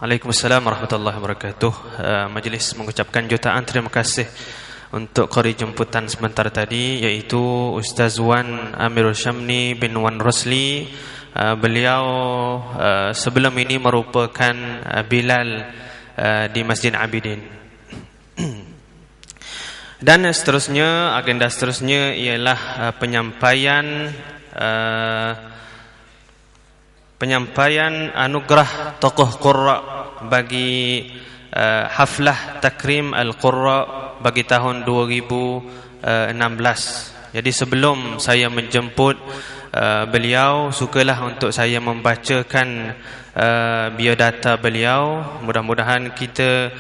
Waalaikumsalam warahmatullahi wabarakatuh. Majlis mengucapkan jutaan terima kasih untuk qari jemputan sebentar tadi, iaitu Ustaz Wan Amirul Syamni bin Wan Rosli. Beliau sebelum ini merupakan Bilal di Masjid Abidin. Dan seterusnya, agenda seterusnya ialah penyampaian anugerah tokoh qurra bagi haflah takrim al-qurra bagi tahun 2016. Jadi sebelum saya menjemput beliau, sukalah untuk saya membacakan biodata beliau. Mudah-mudahan kita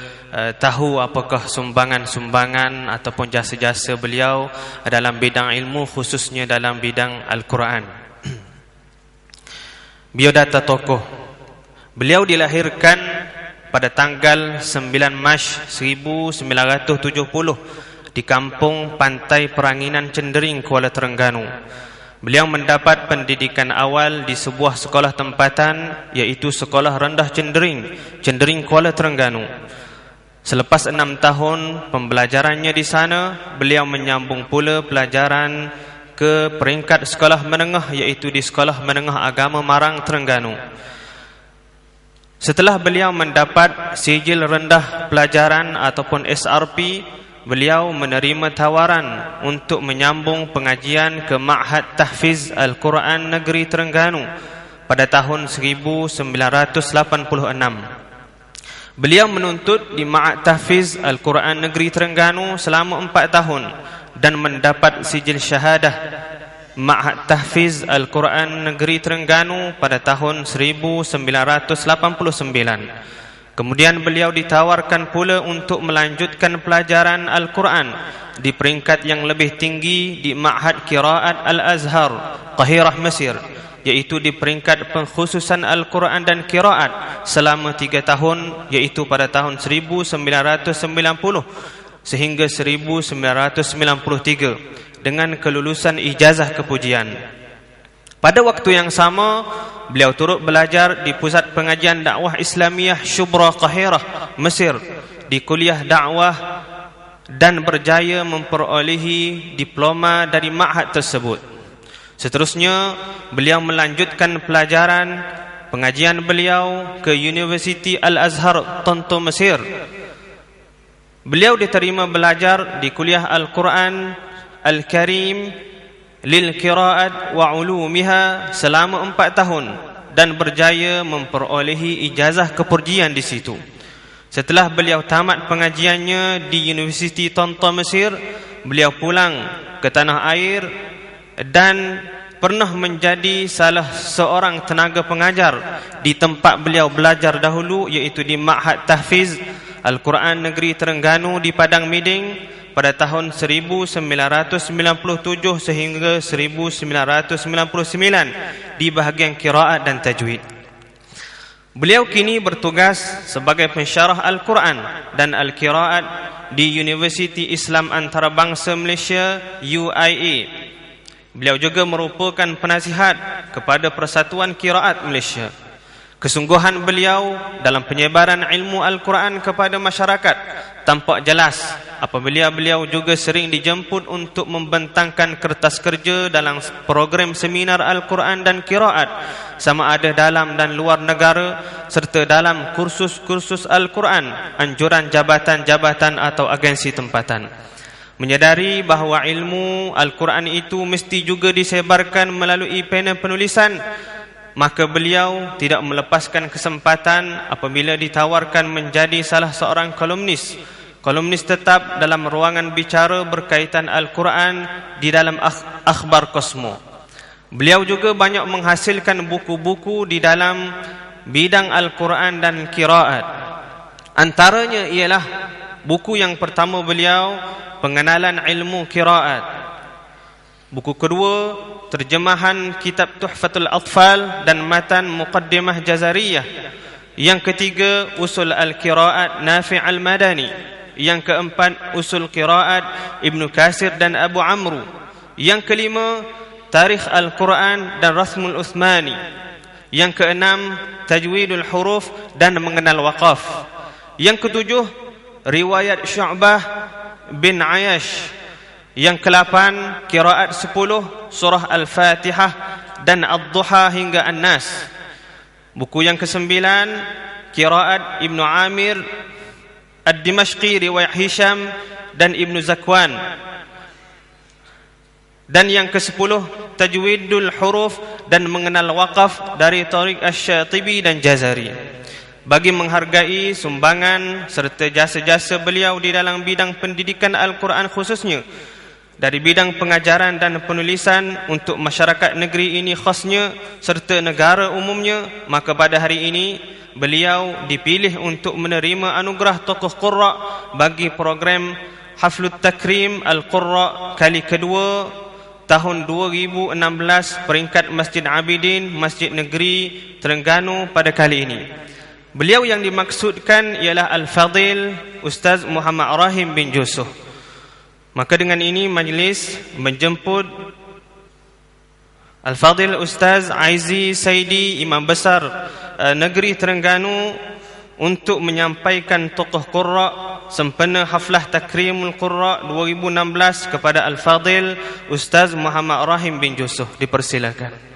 tahu apakah sumbangan-sumbangan ataupun jasa-jasa beliau dalam bidang ilmu, khususnya dalam bidang Al-Quran. Biodata tokoh. Beliau dilahirkan pada tanggal 9 Mac 1970 di kampung Pantai Peranginan Cendering, Kuala Terengganu. Beliau mendapat pendidikan awal di sebuah sekolah tempatan, iaitu Sekolah Rendah Cendering, Kuala Terengganu. Selepas 6 tahun pembelajarannya di sana, beliau menyambung pula pelajaran ke peringkat sekolah menengah, iaitu di Sekolah Menengah Agama Marang, Terengganu. Setelah beliau mendapat sijil rendah pelajaran ataupun SRP, beliau menerima tawaran untuk menyambung pengajian ke Ma'had Tahfiz Al-Quran Negeri Terengganu pada tahun 1986. Beliau menuntut di Ma'had Tahfiz Al-Quran Negeri Terengganu selama 4 tahun dan mendapat sijil syahadah Ma'had Tahfiz Al-Quran Negeri Terengganu pada tahun 1989. Kemudian beliau ditawarkan pula untuk melanjutkan pelajaran Al-Quran di peringkat yang lebih tinggi di Ma'had Qiraat Al-Azhar, Qahirah, Mesir, iaitu di peringkat pengkhususan Al-Quran dan Qiraat selama 3 tahun, iaitu pada tahun 1990 sehingga 1993 dengan kelulusan ijazah kepujian. Pada waktu yang sama, beliau turut belajar di Pusat Pengajian Dakwah Islamiyah Shubra, Qahirah, Mesir, di kuliah dakwah dan berjaya memperolehi diploma dari ma'had tersebut. Seterusnya, beliau melanjutkan pelajaran pengajian beliau ke Universiti Al-Azhar, Tonto, Mesir. Beliau diterima belajar di kuliah Al-Quran Al-Karim lil Qiraat wa Ulumiha selama 4 tahun dan berjaya memperolehi ijazah keperjian di situ. Setelah beliau tamat pengajiannya di Universiti Tonto, Mesir, beliau pulang ke tanah air dan pernah menjadi salah seorang tenaga pengajar di tempat beliau belajar dahulu, iaitu di Ma'had Tahfiz Al-Quran Negeri Terengganu di Padang Miding pada tahun 1997 sehingga 1999 di bahagian Qiraat dan Tajwid. Beliau kini bertugas sebagai pensyarah Al-Quran dan Al-Qiraat di Universiti Islam Antarabangsa Malaysia, UIA. Beliau juga merupakan penasihat kepada Persatuan Qiraat Malaysia. Kesungguhan beliau dalam penyebaran ilmu Al-Quran kepada masyarakat tampak jelas apabila beliau juga sering dijemput untuk membentangkan kertas kerja dalam program seminar Al-Quran dan Qiraat, sama ada dalam dan luar negara, serta dalam kursus-kursus Al-Quran, anjuran jabatan-jabatan atau agensi tempatan. Menyadari bahawa ilmu Al-Quran itu mesti juga disebarkan melalui pena penulisan, maka beliau tidak melepaskan kesempatan apabila ditawarkan menjadi salah seorang kolumnis tetap dalam ruangan bicara berkaitan Al-Quran di dalam akhbar Kosmo. Beliau juga banyak menghasilkan buku-buku di dalam bidang Al-Quran dan Qiraat. Antaranya ialah buku yang pertama beliau, Pengenalan Ilmu Qiraat. Buku kedua, terjemahan kitab Tuhfatul Atfal dan matan Muqaddimah Jazariyah. Yang ketiga, Usul Al-Qiraat Nafi' Al-Madani. Yang keempat, Usul Qiraat Ibnu Kasir dan Abu Amru. Yang kelima, Tarikh Al-Quran dan Rasmul Uthmani. Yang keenam, tajwidul huruf dan mengenal waqaf. Yang ketujuh, riwayat Syu'bah bin Ayash. Yang ke-8, qiraat 10 surah Al-Fatihah dan Ad-Duha hingga An-Nas. Buku yang ke-9, qiraat Ibnu Amir Ad-Dimashqi, riwayat Hisham dan Ibnu Zakwan. Dan yang ke-10, tajwidul huruf dan mengenal waqaf dari Tariq Asy-Syatibi dan Jazari. Bagi menghargai sumbangan serta jasa-jasa beliau di dalam bidang pendidikan Al-Quran khususnya, dari bidang pengajaran dan penulisan untuk masyarakat negeri ini khasnya serta negara umumnya, maka pada hari ini beliau dipilih untuk menerima anugerah tokoh qurra bagi program Haflut Takrim Al-Qurra kali kedua tahun 2016 peringkat Masjid Abidin, Masjid Negeri Terengganu pada kali ini. Beliau yang dimaksudkan ialah Al-Fadil Ustaz Muhammad Rahim bin Jusuh. Maka dengan ini majlis menjemput Al-Fadil Ustaz Aizi Saidi, Imam Besar Negeri Terengganu, untuk menyampaikan tokoh qurra sempena Haflah Takrimul Qurra 2016 kepada Al-Fadil Ustaz Muhammad Rahim bin Jusuh. Dipersilakan.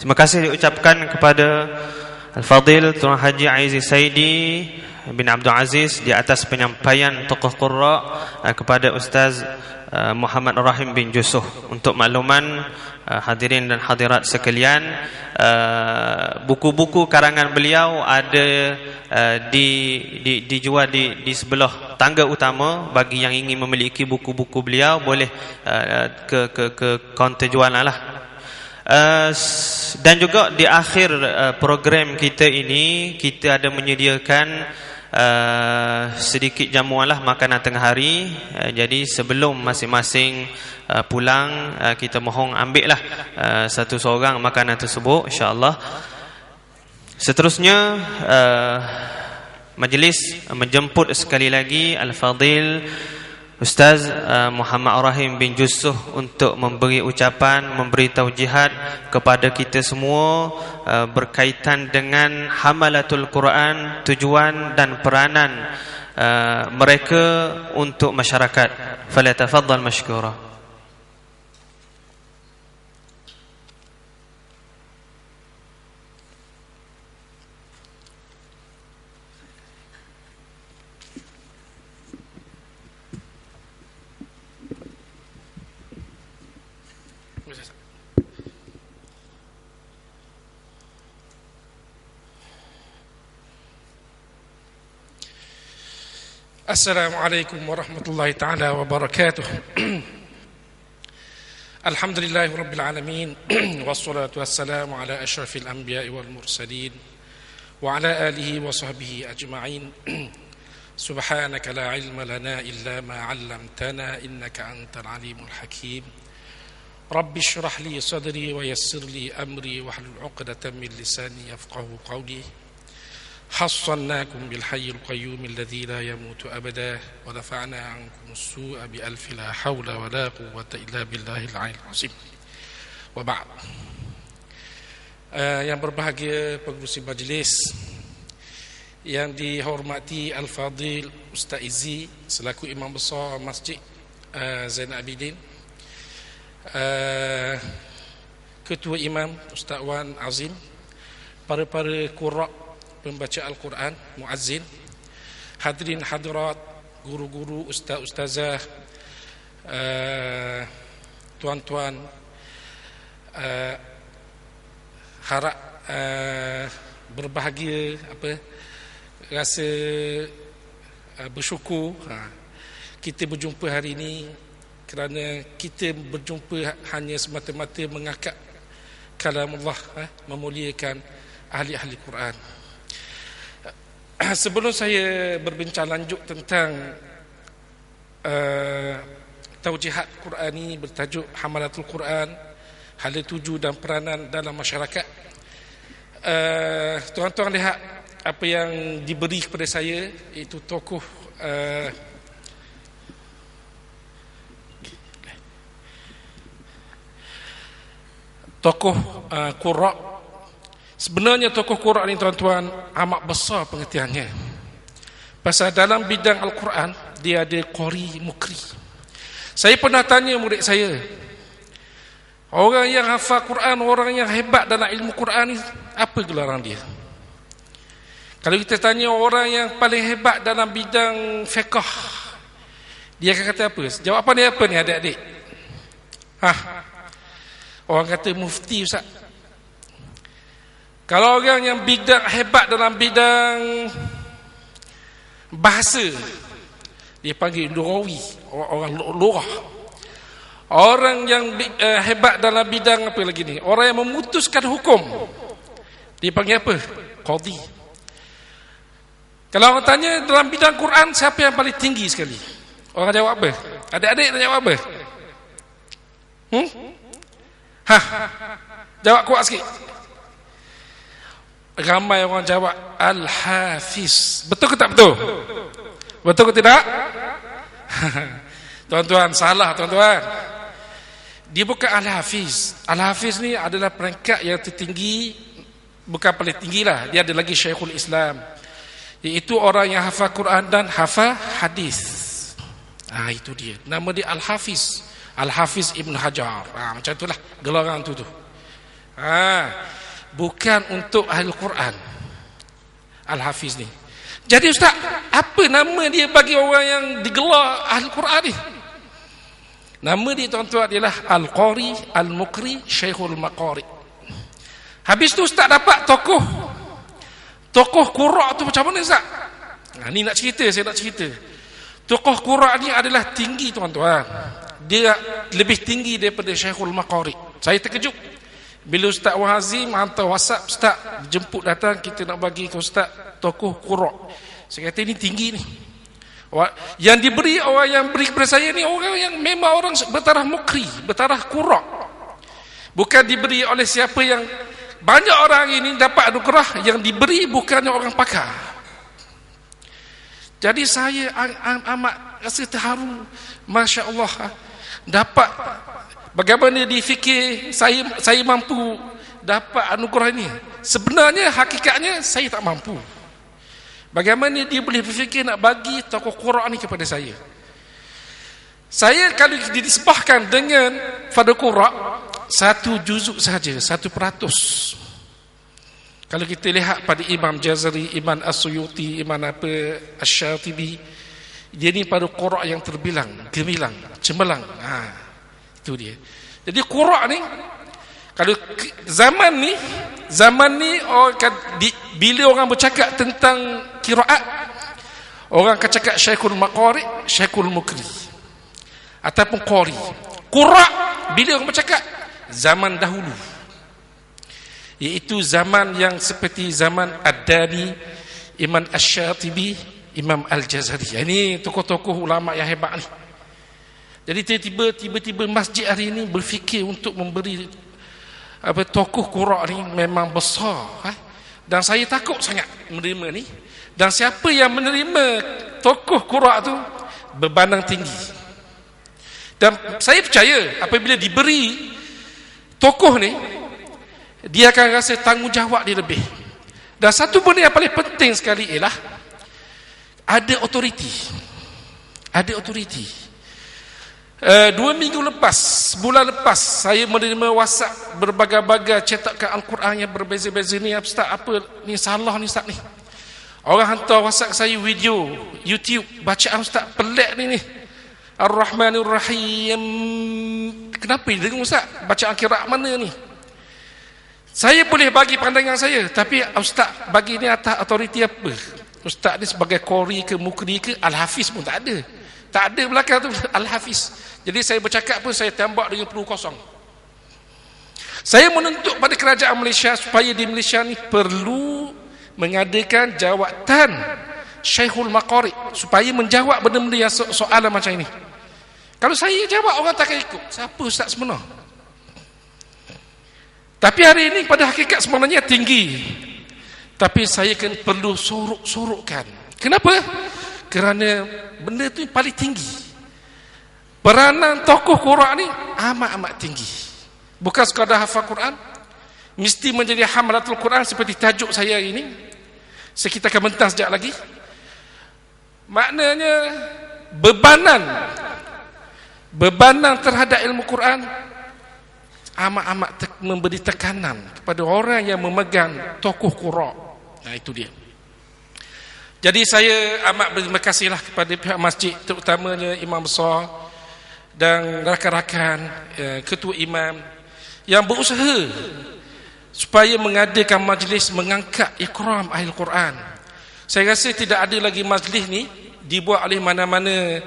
Terima kasih diucapkan kepada Al-Fadil Tuan Haji Aizi Saidi bin Abdul Aziz di atas penyampaian tokoh qurra kepada Ustaz Muhammad Rahim bin Jusuh. Untuk makluman hadirin dan hadirat sekalian, buku-buku karangan beliau ada dijual di sebelah tangga utama. Bagi yang ingin memiliki buku-buku beliau boleh ke kaunter jualan lah. Dan juga di akhir program kita ini, kita ada menyediakan sedikit jamuan lah, makanan tengah hari. Jadi sebelum masing-masing pulang, kita mohon ambil lah satu seorang makanan tersebut, insyaAllah. Seterusnya majlis menjemput sekali lagi Al-Fadil Ustaz Muhammad Rahim bin Jusuh untuk memberi ucapan, memberi taujihat kepada kita semua berkaitan dengan hamalatul Quran, tujuan dan peranan mereka untuk masyarakat. Falyatafaddal mashkura. Assalamualaikum warahmatullahi ta'ala wabarakatuh. Alhamdulillahi rabbil alamin, wassalatu wassalamu ala ashrafil anbiya'i wal mursalin wa ala alihi wa sahbihi ajma'in. Subhanaka la ilma lana illa ma 'allamtana innaka antal alimul hakim. Rabbi shrah li sadri wa yassir li amri wahlul 'uqdatam min lisani yafqahu qawli. حصناكم بالحي القيوم الذي لا يموت أبدا ودفعنا عنكم السوء بألف لا حول ولا قوة إلا بالله العلي العظيم. وبعد. Yang berbahagia pengurusi majlis, yang dihormati Al-Fadil Ustaz Izzi selaku Imam Besar Masjid Zainal Abidin, Ketua Imam Ustaz Wan Azim, para qurra, pembaca Al-Quran, muazzin, hadirin hadirat, guru-guru, ustaz-ustazah, tuan-tuan, harap berbahagia, rasa bersyukur kita berjumpa hari ini, kerana kita berjumpa hanya semata-mata mengangkat kalam Allah, memuliakan ahli-ahli Quran. Sebelum saya berbincang lanjut tentang taujihat Qurani bertajuk Hamalatul Quran, hala tuju dan peranan dalam masyarakat, tuan-tuan lihat apa yang diberi kepada saya, iaitu tokoh qurra. Sebenarnya tokoh qurra ni tuan-tuan amat besar pengertiannya. Pasal dalam bidang Al-Quran dia ada qari, mukri. Saya pernah tanya murid saya, orang yang hafal Quran, orang yang hebat dalam ilmu Quran ni, apa gelaran dia? Kalau kita tanya orang yang paling hebat dalam bidang fiqh, dia akan kata apa? Jawapan dia apa ni adik-adik? Orang kata mufti, Ustaz. Kalau orang yang bidang hebat dalam bidang bahasa, dia panggil lughawi, orang lughah. Orang yang hebat dalam bidang apa lagi ni? Orang yang memutuskan hukum, dia panggil apa? Qadhi. Kalau orang tanya dalam bidang Quran, siapa yang paling tinggi sekali? Orang jawab apa? Adik-adik nak jawab apa? Jawab kuat sikit. Ramai orang jawab Al-Hafiz. Betul ke tak betul? Betul ke tidak? Tuan-tuan, salah tuan-tuan. Dia bukan Al-Hafiz. Al-Hafiz ni adalah peringkat yang tertinggi, bukan paling tinggi lah. Dia ada lagi Syekhul Islam, iaitu orang yang hafal Quran dan hafal hadis. Itu dia. Nama dia Al-Hafiz. Al-Hafiz Ibn Hajar. Macam itulah gelaran tu. Bukan untuk ahli Quran, Al-Hafiz ni. Jadi Ustaz, apa nama dia bagi orang yang digelar ahli Quran ni? Nama dia tuan-tuan adalah Al-Qari, Al-Mukri, Syekhul Maqari. Habis tu Ustaz dapat tokoh qurra tu macam mana Ustaz? Ni nak cerita, saya nak cerita. Tokoh qurra ni adalah tinggi tuan-tuan. Dia lebih tinggi daripada Syekhul Maqari. Saya terkejut bila Ustaz Wahazim hantar WhatsApp, Ustaz jemput datang, kita nak bagi ke Ustaz tokoh qurra. Saya kata ini tinggi ni. Yang diberi, orang yang beri kepada saya ni orang yang memang orang bertaraf mukri, bertaraf qurra. Bukan diberi oleh siapa yang banyak orang ini dapat anugerah yang diberi bukannya orang pakar. Jadi saya amat rasa terharu, Masya Allah, dapat. Bagaimana dia fikir saya mampu dapat anugerah ini? Sebenarnya hakikatnya saya tak mampu. Bagaimana dia boleh berfikir nak bagi tokoh Quran ni kepada saya? Saya kalau disebahkan dengan fardhu Quran, 1 juzuk saja, 1%. Kalau kita lihat pada Imam Jazari, Imam As-Suyuti, Imam Asy-Syatibi, dia ni pada Quran yang terbilang, gemilang, cemerlang. Itu dia. Jadi qurra ni, kalau zaman ni bila orang bercakap tentang qiraat, orang akan cakap Syekhul Maqari, Syekhul Mukri, ataupun qari. Qurra bila orang bercakap zaman dahulu, iaitu zaman yang seperti zaman Ad-Dani, Imam Asy-Syatibi, Imam Al-Jazari. Ini tokoh-tokoh ulama yang hebat ni. Jadi tiba-tiba masjid hari ini berfikir untuk memberi tokoh qurra ni memang besar. Dan saya takut sangat menerima ni. Dan siapa yang menerima tokoh qurra tu berbandang tinggi. Dan saya percaya apabila diberi tokoh ni, dia akan rasa tanggungjawab dia lebih. Dan satu benda yang paling penting sekali ialah ada otoriti. Ada otoriti. 2 minggu lepas, bulan lepas, saya menerima WhatsApp berbagai-bagai cetakan Al-Quran yang berbeza-beza ni. Ustaz, apa ni salah ni Ustaz ni? Orang hantar WhatsApp saya video YouTube bacaan Ustaz pelik ni. Ar-Rahmanir Rahim. Kenapa dia dengar Ustaz? Bacaan qiraat mana ni? Saya boleh bagi pandangan saya, tapi Ustaz bagi ni atas autoriti apa? Ustaz ni sebagai qori ke mukri ke Al-Hafiz pun tak ada. Tak ada belakang tu Al-Hafiz. Jadi saya bercakap pun saya tembak dengan peluru kosong. Saya menuntut pada kerajaan Malaysia supaya di Malaysia ni perlu mengadakan jawatan Syekhul Maqarid supaya menjawab benda-benda yang soalan macam ini. Kalau saya jawab, orang takkan ikut. Siapa Ustaz sebenar? Tapi hari ini pada hakikat sebenarnya tinggi. Tapi saya kan perlu sorok-sorokkan. Kenapa? Kerana benda tu paling tinggi. Peranan tokoh Quran ni amat-amat tinggi. Bukan sekadar hafal Quran, mesti menjadi hamalatul Quran seperti tajuk saya ini. Kita akan bentang sekejap lagi. Maknanya bebanan terhadap ilmu Quran amat-amat memberi tekanan kepada orang yang memegang tokoh Quran. Nah, itu dia. Jadi saya amat berterima kasihlah kepada pihak masjid, terutamanya imam besar dan rakan-rakan ketua imam yang berusaha supaya mengadakan majlis mengangkat ikram ahli Quran. Saya rasa tidak ada lagi majlis ni dibuat oleh mana-mana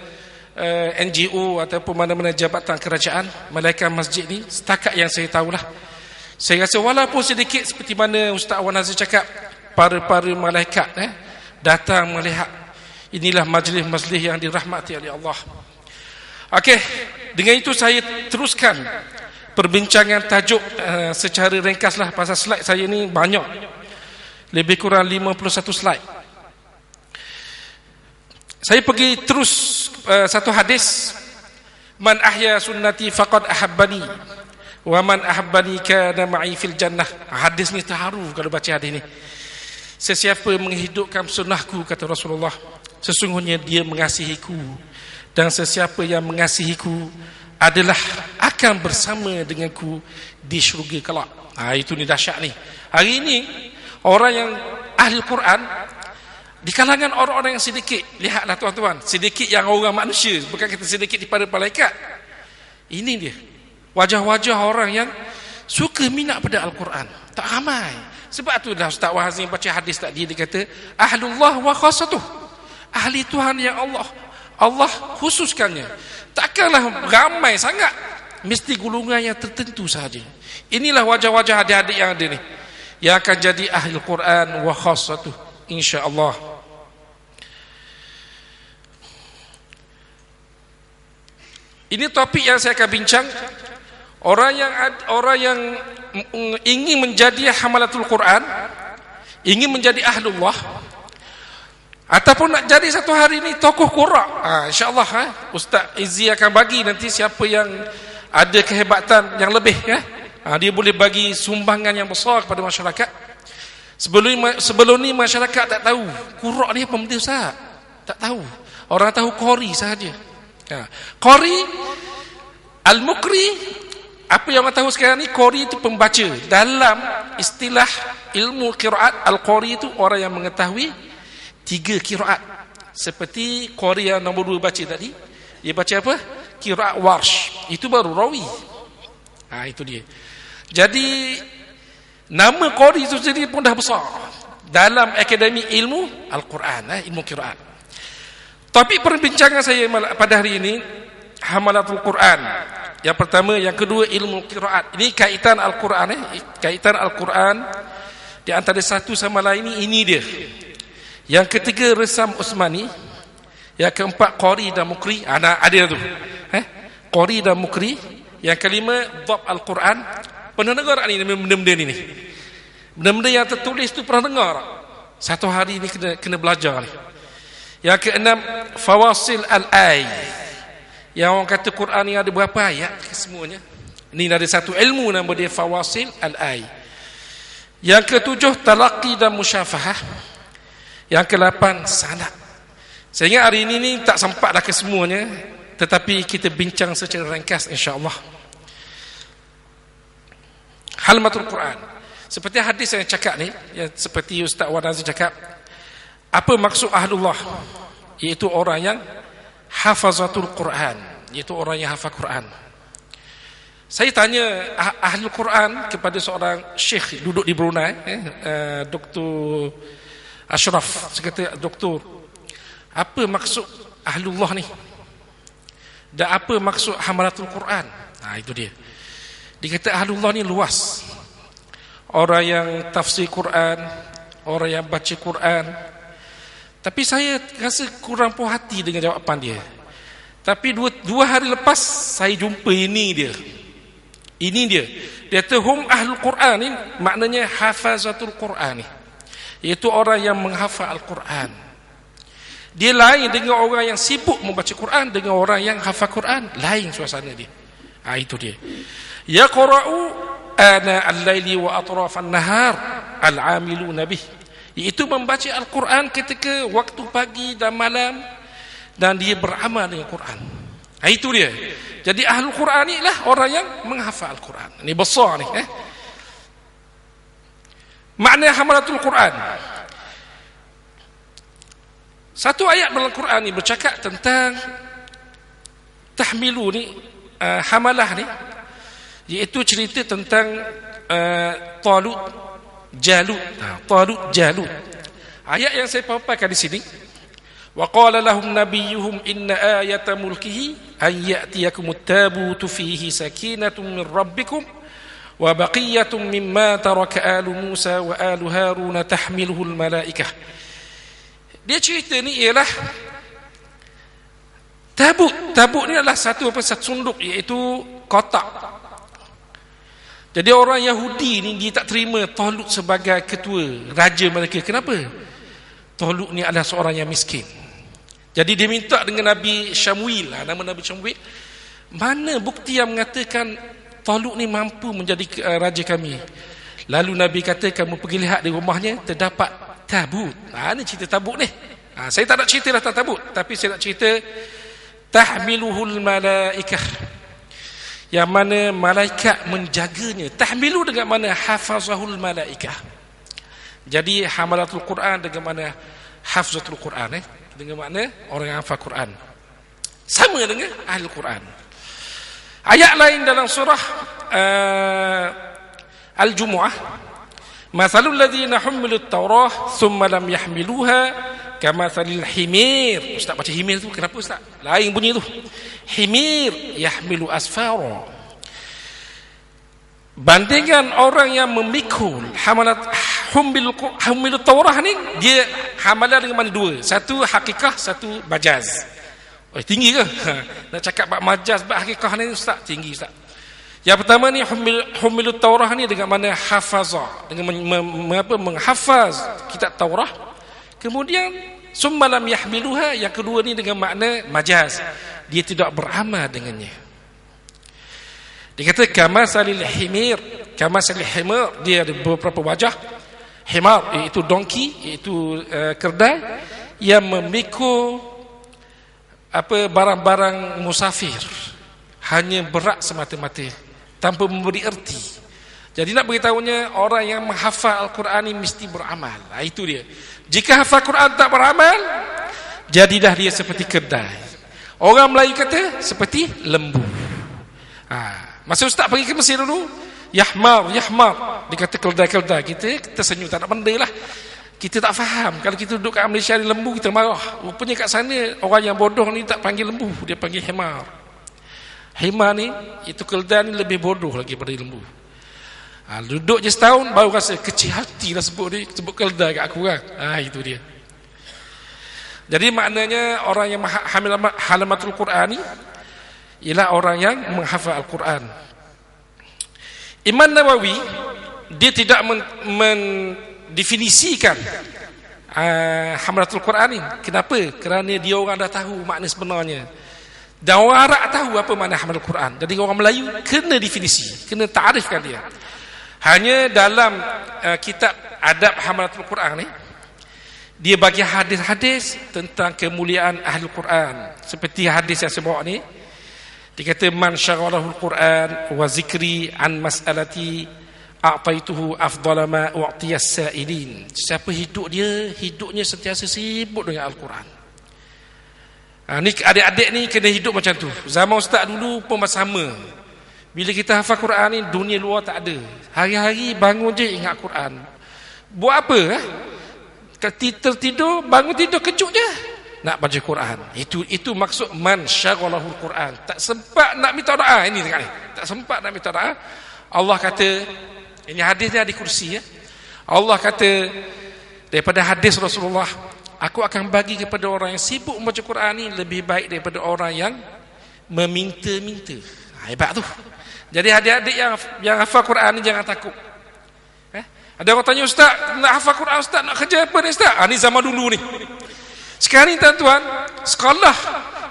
NGO ataupun mana-mana jabatan kerajaan melainkan masjid ni, setakat yang saya tahulah. Saya rasa walaupun sedikit, seperti mana Ustaz Wan Nazir cakap, para malaikat datang melihat. Inilah majlis-majlis yang dirahmati oleh Allah. Okey, dengan itu saya teruskan perbincangan tajuk secara ringkaslah, pasal slide saya ni banyak, lebih kurang 51 slide. Saya pergi terus satu hadis, man ahya sunnati faqad ahabbani wa man ahabbani kana ma'i fil jannah. Hadis ni terharu kalau baca hadis ni. Sesiapa menghidupkan sunnahku, kata Rasulullah, sesungguhnya dia mengasihiku, dan sesiapa yang mengasihiku adalah akan bersama denganku di syurga kelak. Itu ni dahsyat ni. Hari ini orang yang ahli Quran di kalangan orang-orang yang sedikit, lihatlah tuan-tuan, sedikit yang orang manusia, bukan kita sedikit daripada malaikat. Ini dia wajah-wajah orang yang suka minat pada Al-Quran. Tak ramai. Sebab tu dah Ustaz Wahazim baca hadis tadi, dia kata ahlullah wa khasatuh, ahli Tuhan yang Allah khususkannya. Takkanlah ramai sangat, mesti golongan yang tertentu sahaja. Inilah wajah-wajah adik-adik yang ada ni, yang akan jadi ahli Quran wa khassatuh, insya-Allah. Ini topik yang saya akan bincang. Orang yang ingin menjadi hamalatul Quran, ingin menjadi ahlullah, ataupun nak jadi satu hari ni tokoh Quran, insya-Allah Ustaz Izzi akan bagi nanti siapa yang ada kehebatan yang lebih, dia boleh bagi sumbangan yang besar kepada masyarakat. Sebelum ni masyarakat tak tahu Quran ni apa benda Ustaz, tak tahu. Orang tahu qori sahaja. Qori, al-mukri, apa yang orang tahu sekarang ni, qori itu pembaca. Dalam istilah ilmu qiraat, al-qori itu orang yang mengetahui 3 qiraat. Seperti qori yang nombor 2 baca tadi, dia baca apa? Qiraat warsh. Itu baru rawi. Itu dia. Jadi nama qori itu sendiri pun dah besar dalam akademi ilmu Al-Quran, ilmu qiraat. Topik perbincangan saya pada hari ini hamalatul Quran. Yang pertama, yang kedua ilmu qiraat. Ini kaitan Al-Quran, kaitan Al-Quran di antara satu sama lain ini dia. Yang ketiga resam Utsmani. Yang keempat qori dan mukri. Ada tu. Qori dan mukri. Yang kelima dhab Al-Quran. Pernah dengar ni benda-benda ni? Benda-benda yang tertulis tu pernah dengar? Satu hari ni kena belajar ni. Yang keenam fawasil al-ay. Yang orang kata Quran ni ada berapa ayat kesemuanya. Ini ada satu ilmu nama dia fawasil al-ay. Yang ketujuh talaqi dan musyafahah. Yang ke-8 sanad. Saya ingat hari ini tak sempat dah kesemuanya. tetapi kita bincang secara ringkas insya-Allah. Halmatul Quran. Seperti hadis yang cakap ni, ya, seperti Ustaz Wan Azim cakap, apa maksud ahlullah? Iaitu orang yang hafazatul Quran, iaitu orang yang hafal Quran. Saya tanya ahlul Quran kepada seorang syekh duduk di Brunei, Dr. Ashraf. Saya kata, doktor, apa maksud ahlullah ni? Dan apa maksud hamalatul Quran? Itu dia. Dia kata ahlullah ni luas. Orang yang tafsir Quran, orang yang baca Quran. Tapi saya rasa kurang puas hati dengan jawapan dia. Tapi dua hari lepas saya jumpa ini dia. Ini dia. Dia kata hum ahlul Quran ni maknanya hafazatul Quran ni. Iaitu orang yang menghafal Al-Quran. Dia lain dengan orang yang sibuk membaca Quran dengan orang yang hafal Quran, lain suasana dia. Itu dia. Yaqra'u ana al-laili wa atrafan nahar al-amiluna bih. Iaitu membaca Al-Quran ketika waktu pagi dan malam, dan dia beramal dengan Quran. Itu dia. Jadi ahlul Quran ni lah orang yang menghafal Al-Quran. Ini besar ni. Makna hamalatul Quran. Satu ayat dalam Quran ni bercakap tentang tahmilu ni, hamalah ni, iaitu cerita tentang Talut Jalut. Talut Jalut. Ayat yang saya paparkan di sini, wa qala lahum nabiyyuhum inna ayata mulkihi an ya'tiyakumut tabutu fihi sakinatun min rabbikum wa baqiyatun mimma taraka alu Musa wa alu Harun tahmiluhul malaikah. Dia cerita ni ialah tabut. Tabut ni adalah satu sunduk, iaitu kotak. Jadi orang Yahudi ni dia tak terima Talut sebagai ketua raja mereka. Kenapa? Talut ni adalah seorang yang miskin. Jadi dia minta dengan Nabi Syamuil, nama Nabi Syamuil, mana bukti yang mengatakan Talut ni mampu menjadi raja kami? Lalu Nabi kata, kamu pergi lihat di rumahnya terdapat tabut. Ini cerita tabut ni. Saya tak nak cerita tentang tabut, tapi saya nak cerita tahmiluhul malaikah, yang mana malaikat menjaganya. Tahmilu dengan mana hafazahul malaikah. Jadi hamalatul Quran dengan mana hafzatul Quran, dengan mana orang yang hafal Quran. Sama dengan ahli Quran. Ayat lain dalam surah Al-Jumu'ah, mathalul ladzina humilut Taurah thumma lam yahmiluha kamathalil himir. Ustaz baca himir tu kenapa Ustaz? Lain bunyi tu. Himir yahmilu asfara. Bandingkan orang yang memikul humilut Taurah ni, dia hamalan dengan mana dua? Satu hakikah, satu majaz. Tinggi ke? Nak cakap bab majaz, bab hakikah ni Ustaz, tinggi Ustaz. Yang pertama ni humilut Taurah ni dengan mana hafazah, dengan menghafaz kitab Taurah. Kemudian summa lam yahmiluha, yang kedua ni dengan makna majaz, dia tidak beramal dengannya. Dia kata kamasalil himir, kamasalil himar, dia ada beberapa wajah. Himar iaitu donkey, iaitu keldai yang memikul barang-barang musafir, hanya berat semata-mata tanpa memberi erti. Jadi nak beritahunya orang yang menghafal Al-Quran ini mesti beramal. Itu dia. Jika hafal Quran tak beramal, jadilah dia seperti kedai. Orang Melayu kata seperti lembu. Masa Ustaz pergi ke Mesir dulu, Yahmar, dia kata keldai-keldai. Kita tersenyum, tak nak benda lah. Kita tak faham. Kalau kita duduk kat Malaysia ni lembu, kita marah. Rupanya kat sana orang yang bodoh ni tak panggil lembu, dia panggil himar. Himar ni, itu keldai ni lebih bodoh lagi daripada lembu. Duduk je setahun baru rasa kecil hati lah sebut keldai kat aku kan. Itu dia. Jadi maknanya orang yang halamatul Quran ni ialah orang yang menghafal Al-Quran. Imam Nawawi dia tidak mendefinisikan hamalatul Quran ni. Kenapa? Kerana dia orang dah tahu makna sebenarnya. Dan orang Arab tahu apa makna hamalatul Quran. Jadi orang Melayu kena definisi, kena ta'arifkan dia. Hanya dalam kitab adab hamalatul Quran ni, Dia bagi hadis-hadis tentang kemuliaan ahli Quran. Seperti hadis yang saya bawa ni. Dia kata man syaghalahul Quran wa zikri an mas'alati a'taituhu afdala ma u'tiyas sa'ilin. Siapa hidupnya sentiasa sibuk dengan Al-Quran. Ni adik-adik ni kena hidup macam tu. Zaman ustaz dulu pun sama. Bila kita hafal Quran ni, dunia luar tak ada. Hari-hari bangun je ingat Quran. Buat apa? Tertidur, bangun tidur kejut je nak baca Quran. Itu maksud man syaghalahul Quran. Tak sempat nak minta doa. Ini tengok ni. Tak sempat nak minta doa. Allah kata, ini hadisnya di kursi ya. Allah kata daripada hadis Rasulullah, aku akan bagi kepada orang yang sibuk membaca Quran ni lebih baik daripada orang yang meminta-minta. Hebat tu. Jadi adik-adik yang hafal Quran ni jangan takut. Ada orang tanya, ustaz, nak hafal Quran ustaz, nak kerja apa ni ustaz? Ni zaman dulu ni. Sekarang ni tuan-tuan, sekolah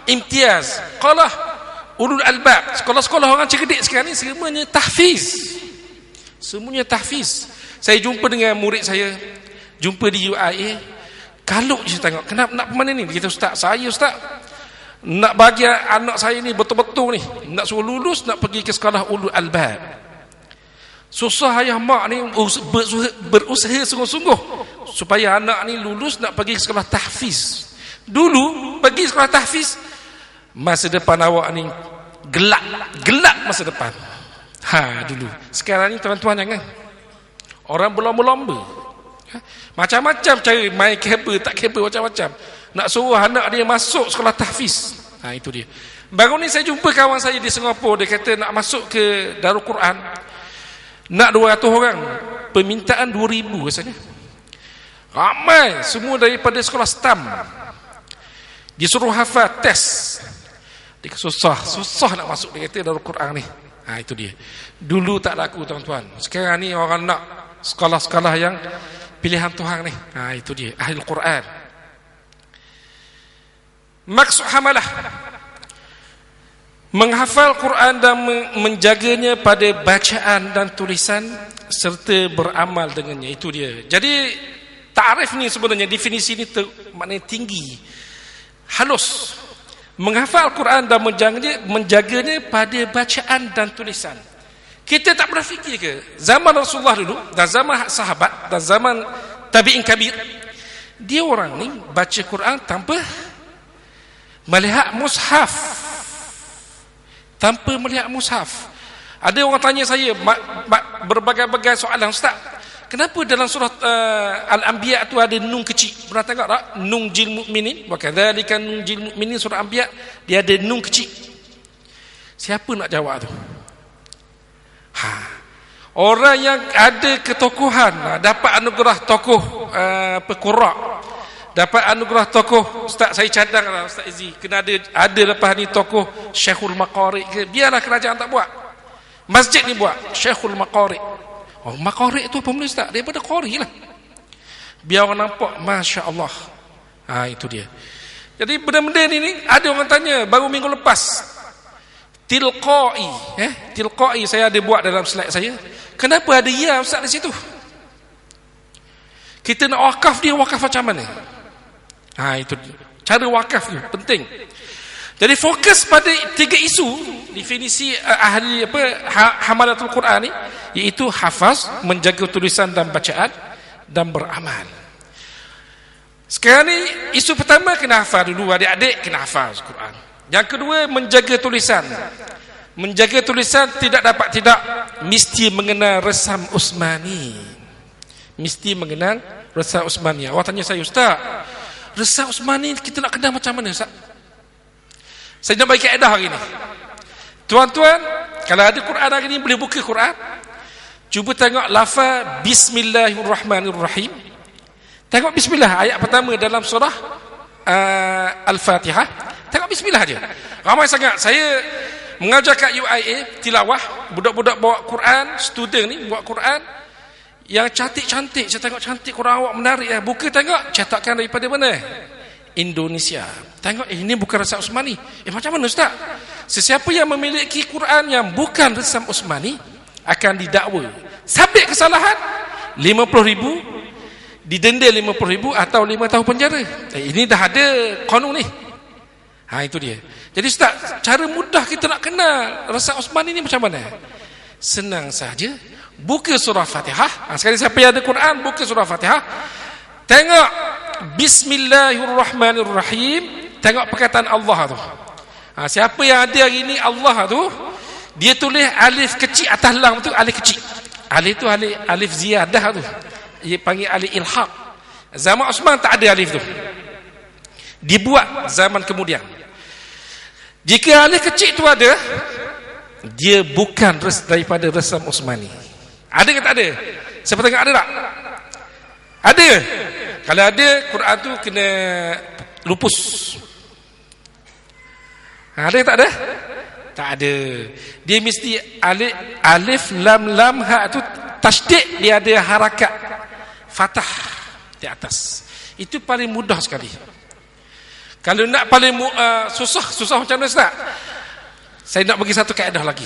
imtiaz, sekolah ulul albab, sekolah-sekolah orang cerdik sekarang ni semuanya tahfiz. Semuanya tahfiz. Saya jumpa dengan murid saya, jumpa di UIA, kaluk je tengok, kenapa nak mana ni? Dia kata, ustaz, saya ustaz nak bagi anak saya ni betul-betul ni, nak suruh lulus, nak pergi ke sekolah ulul albab. Susah ayah mak ni berusaha sungguh-sungguh supaya anak ni lulus, nak pergi ke sekolah tahfiz. Dulu pergi sekolah tahfiz, masa depan awak ni gelap masa depan. Dulu. Sekarang ni tuan-tuan jangan. Orang berlomba-lomba. Macam-macam cara main kabel, tak kabel, macam-macam. Nak suruh anak dia masuk sekolah tahfiz. Itu dia. Baru ni saya jumpa kawan saya di Singapura, dia kata nak masuk ke Darul Quran. Nak 200 orang, permintaan 2,000 rasanya. Ramai, semua daripada sekolah STAM. Disuruh hafal test. Dia susah nak masuk, dia kata Darul Quran ni. Itu dia. Dulu tak laku tuan-tuan. Sekarang ni orang nak sekolah-sekolah yang pilihan Tuhan ni. Itu dia, ahli Quran. Maksud hamalah, menghafal Quran dan menjaganya pada bacaan dan tulisan serta beramal dengannya. Itu dia. Jadi ta'arif ni sebenarnya, definisi ni maknanya tinggi, halus. Menghafal Quran dan menjaganya pada bacaan dan tulisan. Kita tak pernah fikir ke zaman Rasulullah dulu dan zaman sahabat dan zaman tabi'in kabir, dia orang ni baca Quran tanpa melihat mushaf. Tanpa melihat mushaf. Ada orang tanya saya berbagai-bagai soalan, ustaz, kenapa dalam surah Al-Anbiya tu ada nun kecil? Pernah tengok tak? Nun jil mu'minin, wa kadzalika nun jil mu'minin, surah Anbiya dia ada nun kecil. Siapa nak jawab tu? Orang yang ada ketokohan, dapat anugerah tokoh pekura, dapat anugerah tokoh, ustaz saya cadang lah, Ustaz Izzi kena ada lepas ni tokoh Syekhul Maqari ke, biarlah kerajaan tak buat, masjid ni buat Syekhul Maqari. Maqari tu apa benda ustaz? Daripada qari lah, biar orang nampak Masya Allah. Itu dia. Jadi benda-benda ni ada orang tanya baru minggu lepas, tilqai saya ada buat dalam slide saya, kenapa ada ya ustaz di situ? Kita nak wakaf dia, wakaf macam mana? Itu cara wakaf tu penting. Jadi fokus pada 3 isu definisi ahli hamalatul Quran ni, iaitu hafaz, menjaga tulisan dan bacaan, dan beramal. Sekarang ni isu pertama kena hafal dulu, adik-adik kena hafal Quran. Yang kedua, menjaga tulisan. Menjaga tulisan tidak mesti mengenal resam Usmani. Mesti mengenal resam Usmani. Awak tanya saya, ustaz, resam Usmani kita nak kenal macam mana ustaz? Saya nak bagi kaedah hari ni. Tuan-tuan, kalau ada Quran hari ni, boleh buka Quran, cuba tengok lafaz Bismillahirrahmanirrahim. Tengok Bismillah, ayat pertama dalam surah Al-Fatihah. Tengok Bismillah je. Ramai sangat. Saya mengajar kat UIA tilawah, budak-budak bawa Quran, student ni bawa Quran yang cantik-cantik. Saya tengok cantik Quran awak, menarik ya. Buka tengok, cetakan daripada mana? Indonesia. Tengok, ini bukan resam Usmani. Macam mana ustaz? Sesiapa yang memiliki Quran yang bukan resam Usmani akan didakwa. Sabit kesalahan 50,000, didenda 50,000 atau 5 tahun penjara. Ini dah ada kanun ni. Itu dia. Jadi Ustaz, cara mudah kita nak kenal Rasa Osmani ni macam mana? Senang saja. Buka surah Fatihah. Sekali siapa yang ada Quran, buka surah Fatihah. Tengok Bismillahirrahmanirrahim. Tengok perkataan Allah tu. Siapa yang ada hari ni Allah tu, dia tulis alif kecil atas lam tu, alif kecil. Alif tu alif ziyadah tu. Dia panggil alif ilhaq. Zaman Osman tak ada alif tu. Dibuat zaman kemudian. Jika alif kecil tu ada, dia bukan daripada resam Osmani. Ada ke tak ada? Siapa tengok ada tak? Ada. Kalau ada, Quran tu kena lupus. Ada ke tak ada? Tak ada. Dia mesti alif lam ha tu tasydid, dia ada harakat fathah di atas. Itu paling mudah sekali. Kalau nak paling susah macam mana Ustaz? Saya nak bagi satu kaedah lagi.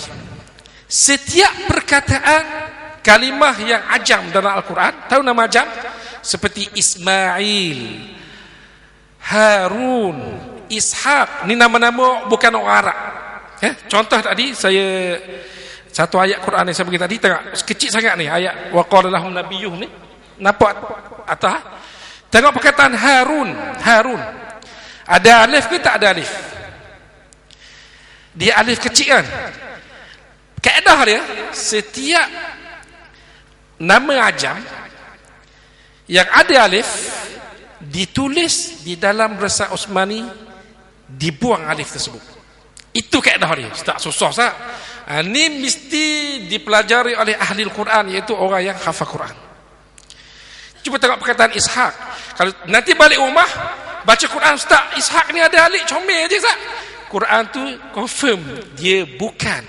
Setiap perkataan kalimah yang ajam dalam Al-Quran, tahu nama ajam? Seperti Ismail, Harun, Ishaq, ni nama-nama bukan orang Arab. Contoh tadi saya satu ayat Quran yang saya bagi tadi, tengok kecil sangat ni ayat wa qala lahum nabiyyuhum ni. Nampak atas? Tengok perkataan Harun. Ada alif ke tak ada alif? Dia alif kecil kan? Kaedah dia, setiap nama ajam yang ada alif ditulis di dalam Rasa Osmani, dibuang alif tersebut. Itu kaedah dia. Tak susah Ustaz. Ini mesti dipelajari oleh ahli Al-Quran, iaitu orang yang hafal Quran. Cuba tengok perkataan Ishaq. Kalau nanti balik rumah baca Quran, Ustaz, Ishaq ni ada alif, comel je Ustaz. Quran tu confirm dia bukan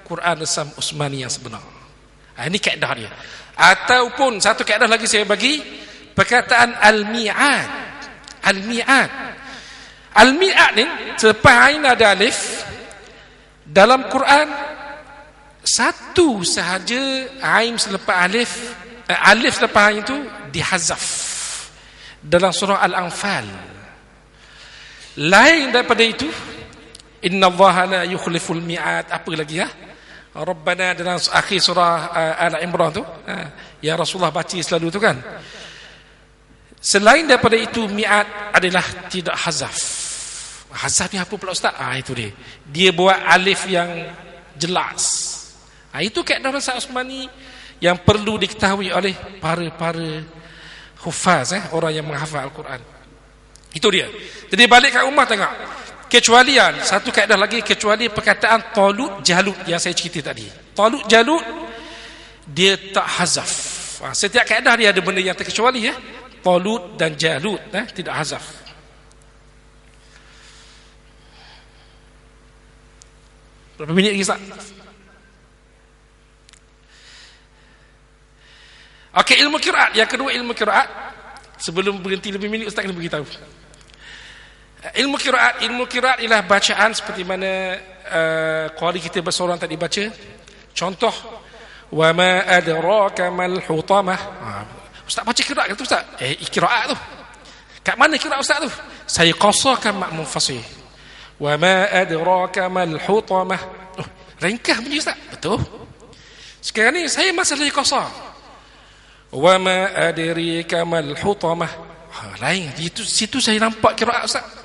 Quran Resam Osmani yang sebenar. Ini kaedah dia. Ataupun satu kaedah lagi saya bagi, perkataan al-mi'ad. Al-mi'ad ni selepas ain ada alif, dalam Quran satu sahaja ain selepas alif selepas ain itu dihazaf dalam surah Al-Anfal. Lain daripada itu, innallaha la yukhliful mi'ad, apa lagi Rabbana, dalam akhir surah Al-Imran tu, ya Rasulullah baca selalu tu kan. Selain daripada itu, mi'ad adalah tidak hazaf. Hazaf ni apa pula Ustaz? Itu dia. Dia buat alif yang jelas. Itu kaedah Rasa Osmani yang perlu diketahui oleh para hufaz, orang yang menghafal Al-Quran. Itu dia. Jadi balik kat rumah tengok. Kecualian, satu kaedah lagi, kecuali perkataan Talut Jalut yang saya cerita tadi. Talut Jalut dia tak hazaf. Setiap kaedah dia ada benda yang terkecuali Talut dan Jalut tidak hazaf. Berapa minit lagi Ustaz? Okey, ilmu qiraat. Yang kedua, ilmu qiraat. Sebelum berhenti lebih minit, Ustaz kena beritahu. Ilmu qiraat ialah bacaan seperti mana qari kita bersorang tadi baca. Contoh, wa ma adraka mal hutamah. Ustaz baca qiraat ke tu Ustaz? Qiraat tu. Kat mana qiraat Ustaz tu? Saya qasarkan makmum fasih. Wa ma adraka mal hutamah. Ringkas bunyi Ustaz. Betul. Sekarang ni saya masalah qasar. Wa ma adrika mal hutamah. Lain. Di situ saya nampak qiraat Ustaz.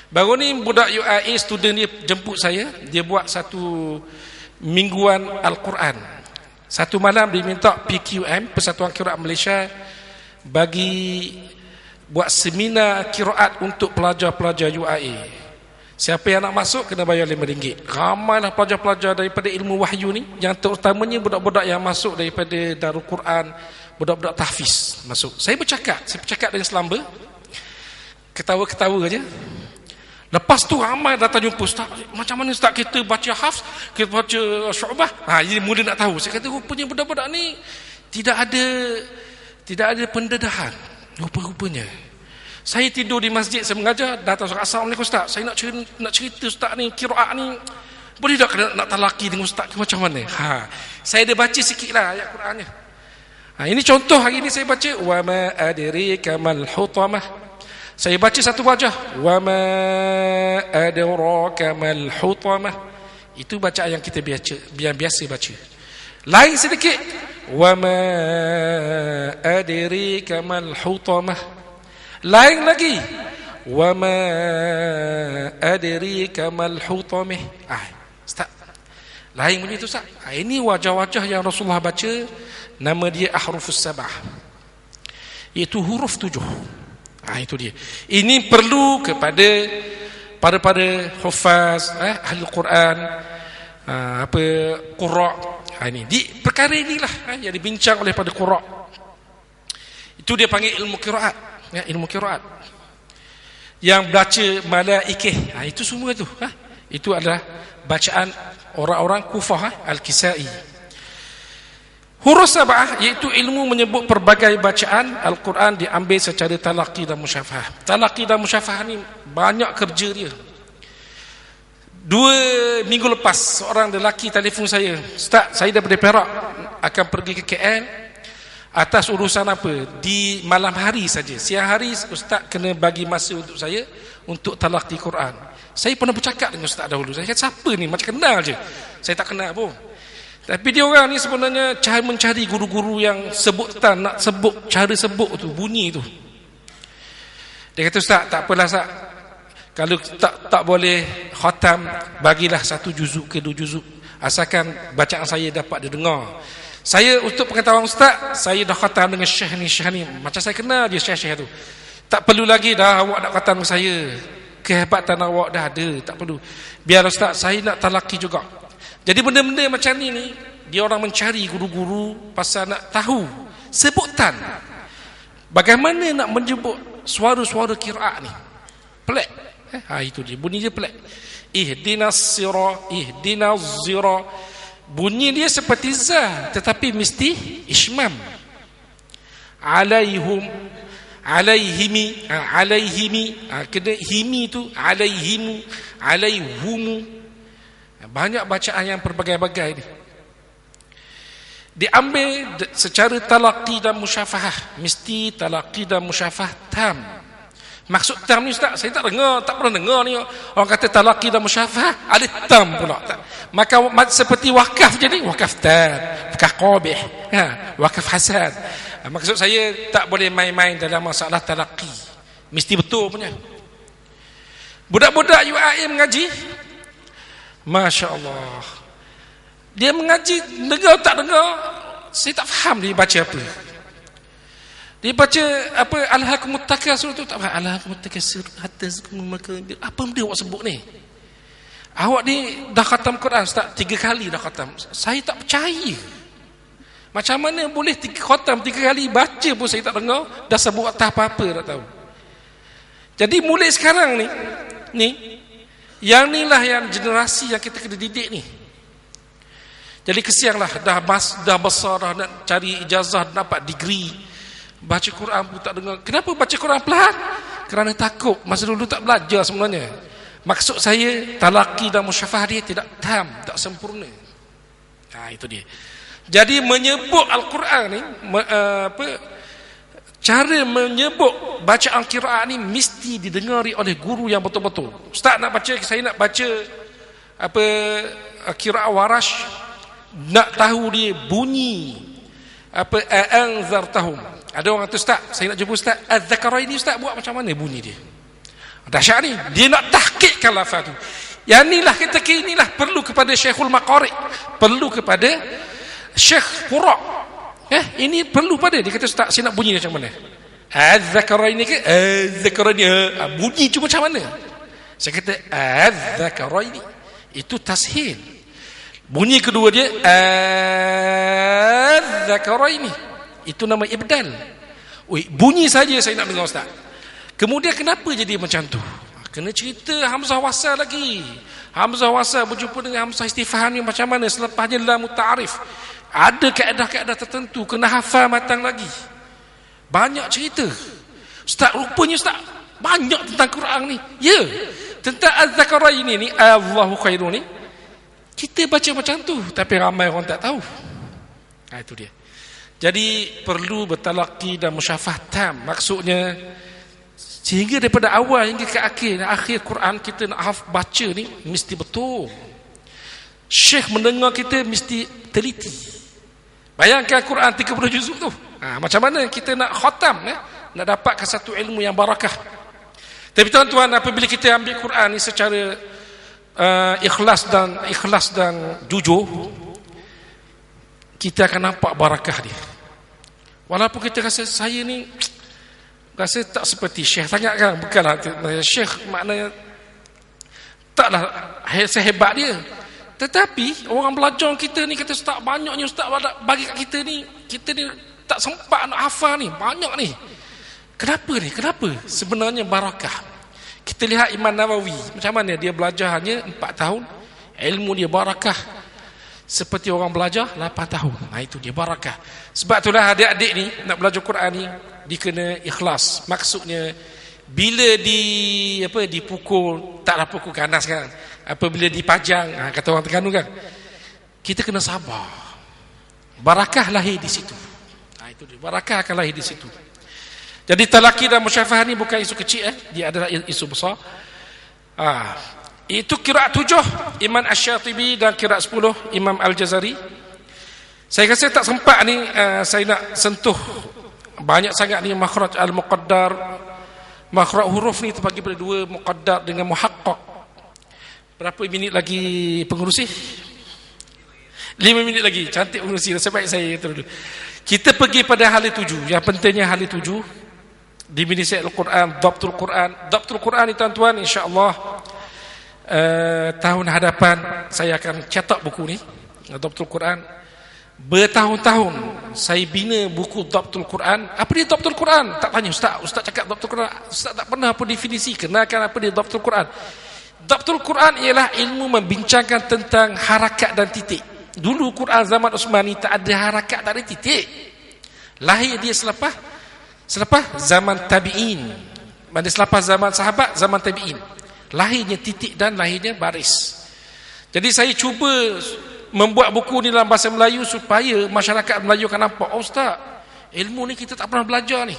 Baru ni budak UAE, student dia jemput saya. Dia buat satu mingguan Al-Quran. Satu malam dia minta PQM, Persatuan Qiraat Malaysia, bagi buat seminar qiraat untuk pelajar-pelajar UAE. Siapa yang nak masuk kena bayar RM5. Ramailah pelajar-pelajar daripada ilmu wahyu ni, yang terutamanya budak-budak yang masuk daripada Darul Quran, budak-budak tahfiz masuk. Saya bercakap dengan selamba, ketawa-ketawa aja. Lepas tu ramai datang jumpa, Ustaz, macam mana Ustaz kita baca Hafs, kita baca Syu'bah? Jadi mula nak tahu. Saya kata rupanya budak-budak ni tidak ada pendedahan. Rupa-rupanya. Saya tidur di masjid, saya mengajar, datang Ustaz, Assalamualaikum Ustaz, saya nak cerita Ustaz ni, qiraat ni boleh tak nak talaki dengan Ustaz ke macam mana? Saya ada baca sikit lah ayat Qurannya. Ini contoh hari ini saya baca wa ma adraka mal hutamah. Saya baca satu wajah wa ma adraka mal hutamah. Itu bacaan yang kita biasa baca. Lain sedikit wa ma adraka mal hutamah. Lain lagi wa ma adraka mal hutamah. Ustaz, lain bunyi tu Ustaz. Ini wajah-wajah yang Rasulullah baca, nama dia ahrufus sab'ah, iaitu huruf 7. Itu dia. Ini perlu kepada para hufaz, ahli Quran, qurra. Ini di perkara inilah yang dibincang oleh pada qurra. Itu dia panggil ilmu qiraat, ilmu qiraat. Yang baca malaikah, itu semua tu. Itu adalah bacaan orang-orang Kufah, Al-Kisai. Huruf sab'ah iaitu ilmu menyebut pelbagai bacaan Al-Quran diambil secara talaqi dan musyafahah. Talaqi dan musyafahah ni banyak kerja dia. 2 minggu lepas seorang lelaki telefon saya, Ustaz, saya daripada Perak akan pergi ke KL atas urusan apa? Di malam hari saja. Siang hari Ustaz kena bagi masa untuk saya untuk talaqi Quran. Saya pernah bercakap dengan Ustaz dahulu. Saya kata, siapa ni? Macam kenal je. Saya tak kenal pun. Tapi dia orang ni sebenarnya mencari guru-guru yang sebutan, nak sebut, cara sebut tu, bunyi tu. Dia kata, Ustaz, tak apalah Ustaz. Kalau tak boleh khatam, bagilah 1 juzuk ke 2 juzuk. Asalkan bacaan saya dapat didengar. Saya, untuk pengetahuan Ustaz, saya dah khatam dengan syekh ni. Macam saya kenal dia syekh-syekh tu. Tak perlu lagi dah awak nak khatam dengan saya. Kehebatan awak dah ada, tak perlu. Biar Ustaz, saya nak talaki juga. Jadi benda-benda macam ni dia orang mencari guru-guru pasal nak tahu sebutan. Bagaimana nak menyebut suara-suara qiraat ni. Pelik. Itu dia, bunyi dia pelik. Ihdinas zira. Bunyi dia seperti za, tetapi mesti ismam. Alaihimi, kena himi tu, alaihumu. Banyak bacaan yang berbagai-bagai ni. Diambil secara talaqi dan musyafahah. Mesti talaqi dan musyafahah tam. Maksud tam ni Ustaz, saya tak pernah dengar ni orang kata talaqi dan musyafahah ada tam pula. Maka seperti wakaf je ni, wakaf tam, wakaf qabih, wakaf hasan. Maksud saya tak boleh main-main dalam masalah talaqi. Mesti betul punya. Budak-budak UAM mengaji, Masya Allah, dia mengaji, dengar tak dengar, saya tak faham dia baca apa. Dia baca apa, alhaakumut takasur tu, tak faham. Alhaakumut takasur hatta zurtumul maqabir. Apa benda awak sebut ni? Awak ni dah khatam Quran Ustaz 3 kali dah khatam. Saya tak percaya. Macam mana boleh 3 khatam 3 kali, baca pun saya tak dengar, dah sebut atas apa-apa tak tahu. Jadi mulai sekarang ni yang inilah yang generasi yang kita kena didik ni. Jadi kesianlah, dah besar dah nak cari ijazah, dapat degree, baca Quran pun tak dengar. Kenapa baca Quran pelan? Kerana takut. Masa dulu tak belajar sebenarnya. Maksud saya, talaqi dan musyafahah dia tidak tam, tak sempurna. Itu dia. Jadi menyebut Al-Quran ni, cara menyebut bacaan qiraat ni mesti didengari oleh guru yang betul-betul. Ustaz nak baca, saya nak baca qiraat Warash, nak tahu dia bunyi anzartahum. Ada orang kata, Ustaz, saya nak jumpa Ustaz Az-Zakaraini, Ustaz buat macam mana bunyi dia? Dahsyat ni, dia nak tahqiqkan lafaz tu. Yang inilah ketika inilah perlu kepada Syekhul Maqari, perlu kepada Syekh Qura. Ini perlu pada dia kata, Ustaz, saya nak bunyi macam mana? Az-Zakaraini ke? Az-Zakaraini, bunyi cuma macam mana? Saya kata Az-Zakaraini, itu tashil. Bunyi kedua dia Az-Zakaraini, itu nama ibdal. Bunyi saja saya nak dengar Ustaz. Kemudian kenapa jadi macam tu? Kena cerita Hamzah Wasal lagi. Hamzah Wasal berjumpa dengan Hamzah Istifham ni macam mana? Selepasnya lam ta'arif. Ada kaedah-kaedah tertentu, kena hafal matang lagi. Banyak cerita. Ustaz, rupanya Ustaz banyak tentang Quran ni. Ya, tentang Az-Zakaraini ni, Allahu khairu ni, kita baca macam tu, tapi ramai orang tak tahu. Itu dia. Jadi perlu bertalaqi dan musyafah tam. Maksudnya sehingga daripada awal hingga ke akhir Quran kita nak baca ni mesti betul. Syekh mendengar kita mesti teliti. Bayangkan Quran 30 juzuk tu. Macam mana kita nak khatam nak dapatkan satu ilmu yang barakah. Tapi tuan-tuan, apabila kita ambil Quran ni secara ikhlas dan jujur, kita akan nampak barakah dia. Walaupun kita rasa saya ni rasa tak seperti Syekh sangat kan, bukanlah Syekh maknanya taklah sehebat dia. Tetapi orang belajar kita ni kata ustaz banyaknya ustaz bagi kat kita ni tak sempat nak hafal ni, banyak ni. Kenapa ni? Kenapa? Sebenarnya barakah. Kita lihat Imam Nawawi, macam mana dia belajar hanya 4 tahun, ilmu dia barakah. Seperti orang belajar 8 tahun. Itu dia barakah. Sebab itulah adik-adik ni nak belajar Quran ni dia kena ikhlas. Maksudnya bila dipukul, taklah pukul ganas kan. Apabila dipajang, kata orang Terengganu kan, kita kena sabar. Barakah lahir di situ. Itu dia. Barakah akan lahir di situ. Jadi talaqi dan musyafahah ni bukan isu kecil, dia adalah isu besar. Itu qiraat 7 Imam Asy-Syatibi dan qiraat 10 Imam Al-Jazari. Saya rasa tak sempat ni saya nak sentuh banyak sangat ni makhraj al-muqaddar. Makhraj huruf ni terbagi pada 2, muqaddar dengan muhaqqaq. Berapa minit lagi pengurusi? 5 minit lagi. Cantik pengurusi. Sebab saya kata dulu. Kita pergi pada hal 7. Yang pentingnya hal 7 definisi Al-Quran, Dhabtul Quran. Dhabtul Quran ni tuan-tuan, insya-Allah tahun hadapan saya akan cetak buku ni, Dhabtul Quran. Bertahun-tahun saya bina buku Dhabtul Quran. Apa dia Dhabtul Quran? Tak tanya ustaz cakap Dhabtul Quran, ustaz tak pernah apa definisi, kenalkan apa dia Dhabtul Quran. Dhabtul Quran ialah ilmu membincangkan tentang harakat dan titik. Dulu Quran zaman Utsmani tak ada harakat, tak ada titik. Lahir dia selepas zaman tabi'in. Maksudnya selepas zaman sahabat, zaman tabi'in. Lahirnya titik dan lahirnya baris. Jadi saya cuba membuat buku ni dalam bahasa Melayu supaya masyarakat Melayu akan nampak, ustaz, ilmu ni kita tak pernah belajar ni.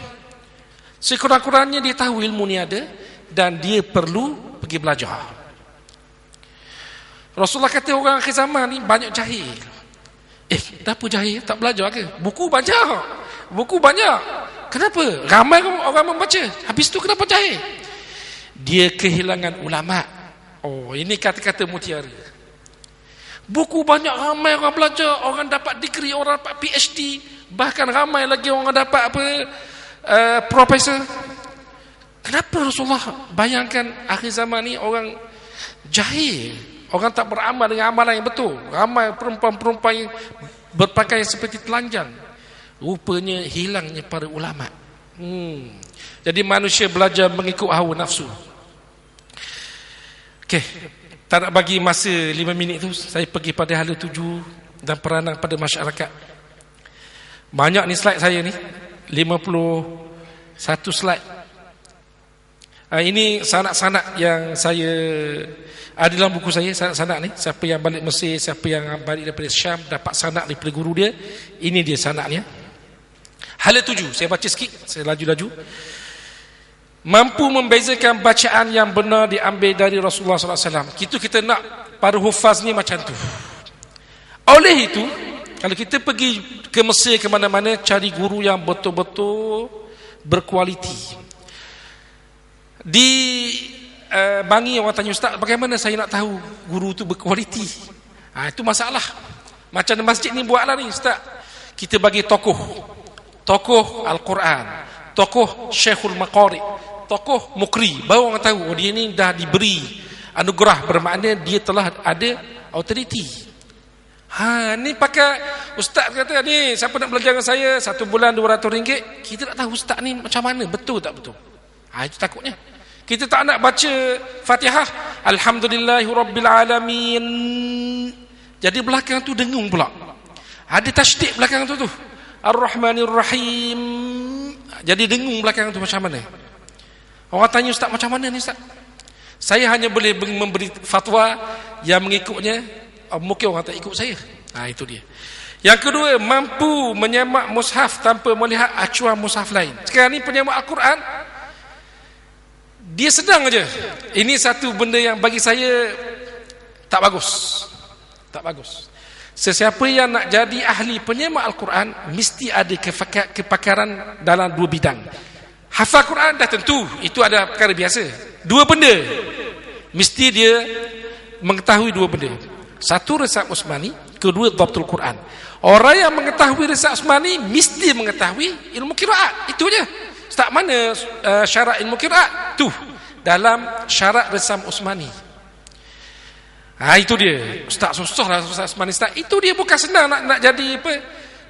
Sekurang-kurangnya dia tahu ilmu ni ada dan dia perlu pergi belajar. Rasulullah kata orang akhir zaman ni banyak jahil. Kenapa jahil? Tak belajar ke? Buku banyak. Kenapa? Ramai orang membaca. Habis tu kenapa jahil? Dia kehilangan ulama. Ini kata-kata mutiara. Buku banyak, ramai orang belajar, orang dapat degree, orang dapat PhD, bahkan ramai lagi orang dapat profesor. Kenapa Rasulullah bayangkan akhir zaman ni orang jahil, orang tak beramal dengan amalan yang betul, ramai perempuan-perempuan yang berpakaian seperti telanjang? Rupanya hilangnya para ulama. Jadi manusia belajar mengikut hawa nafsu. Okey, tak nak bagi masa 5 minit tu, saya pergi pada hala 7 dan peranan pada masyarakat. Banyak ni slide saya ni, 51 slide. Ini sanak-sanak yang saya ada dalam buku saya, sanak-sanak ni. Siapa yang balik Mesir, siapa yang balik daripada Syam, dapat sanak daripada guru dia. Ini dia sanaknya. Hala 7, saya baca sikit, saya laju-laju. Mampu membezakan bacaan yang benar diambil dari Rasulullah SAW. Kita nak para hufaz ni macam tu. Oleh itu, kalau kita pergi ke Mesir ke mana-mana, cari guru yang betul-betul berkualiti. Di Bangi orang tanya, ustaz, bagaimana saya nak tahu guru tu berkualiti? Itu masalah. Macam masjid ni buatlah ni, ustaz. Kita bagi tokoh Al-Quran, tokoh Syekhul Maqari, tokoh Mukri, baru orang tahu dia ni dah diberi anugerah, bermakna dia telah ada autoriti. Ni pakai ustaz kata ni, siapa nak belajar dengan saya 1 bulan RM200, kita tak tahu ustaz ni macam mana, betul tak betul. Itu takutnya. Kita tak nak baca Fatihah Alhamdulillahirabbil-alamin, jadi belakang tu dengung pula, ada tasydid belakang tu Ar-Rahmanir-Rahim, jadi dengung belakang tu macam mana. Orang tanya, ustaz macam mana ni ustaz? Saya hanya boleh memberi fatwa yang mengikutnya. Mungkin orang tak ikut saya. Itu dia. Yang kedua, mampu menyemak mushaf tanpa melihat acuan mushaf lain. Sekarang ni penyemak Al-Quran, dia sedang aja. Ini satu benda yang bagi saya tak bagus. Tak bagus. Sesiapa yang nak jadi ahli penyemak Al-Quran mesti ada kepakaran dalam dua bidang. Hafal Quran dah tentu, itu ada perkara biasa. Dua benda, mesti dia mengetahui dua benda. Satu, resap Usmani. Kedua, dhabtul Quran. Orang yang mengetahui resap Usmani mesti mengetahui ilmu qiraat. Itu je. Tak mana syarat ilmu qiraat? Tu dalam syarat resam Usmani. Itu dia. Ustaz susah lah Ustaz Usmani. Ustaz, itu dia bukan senang nak jadi apa?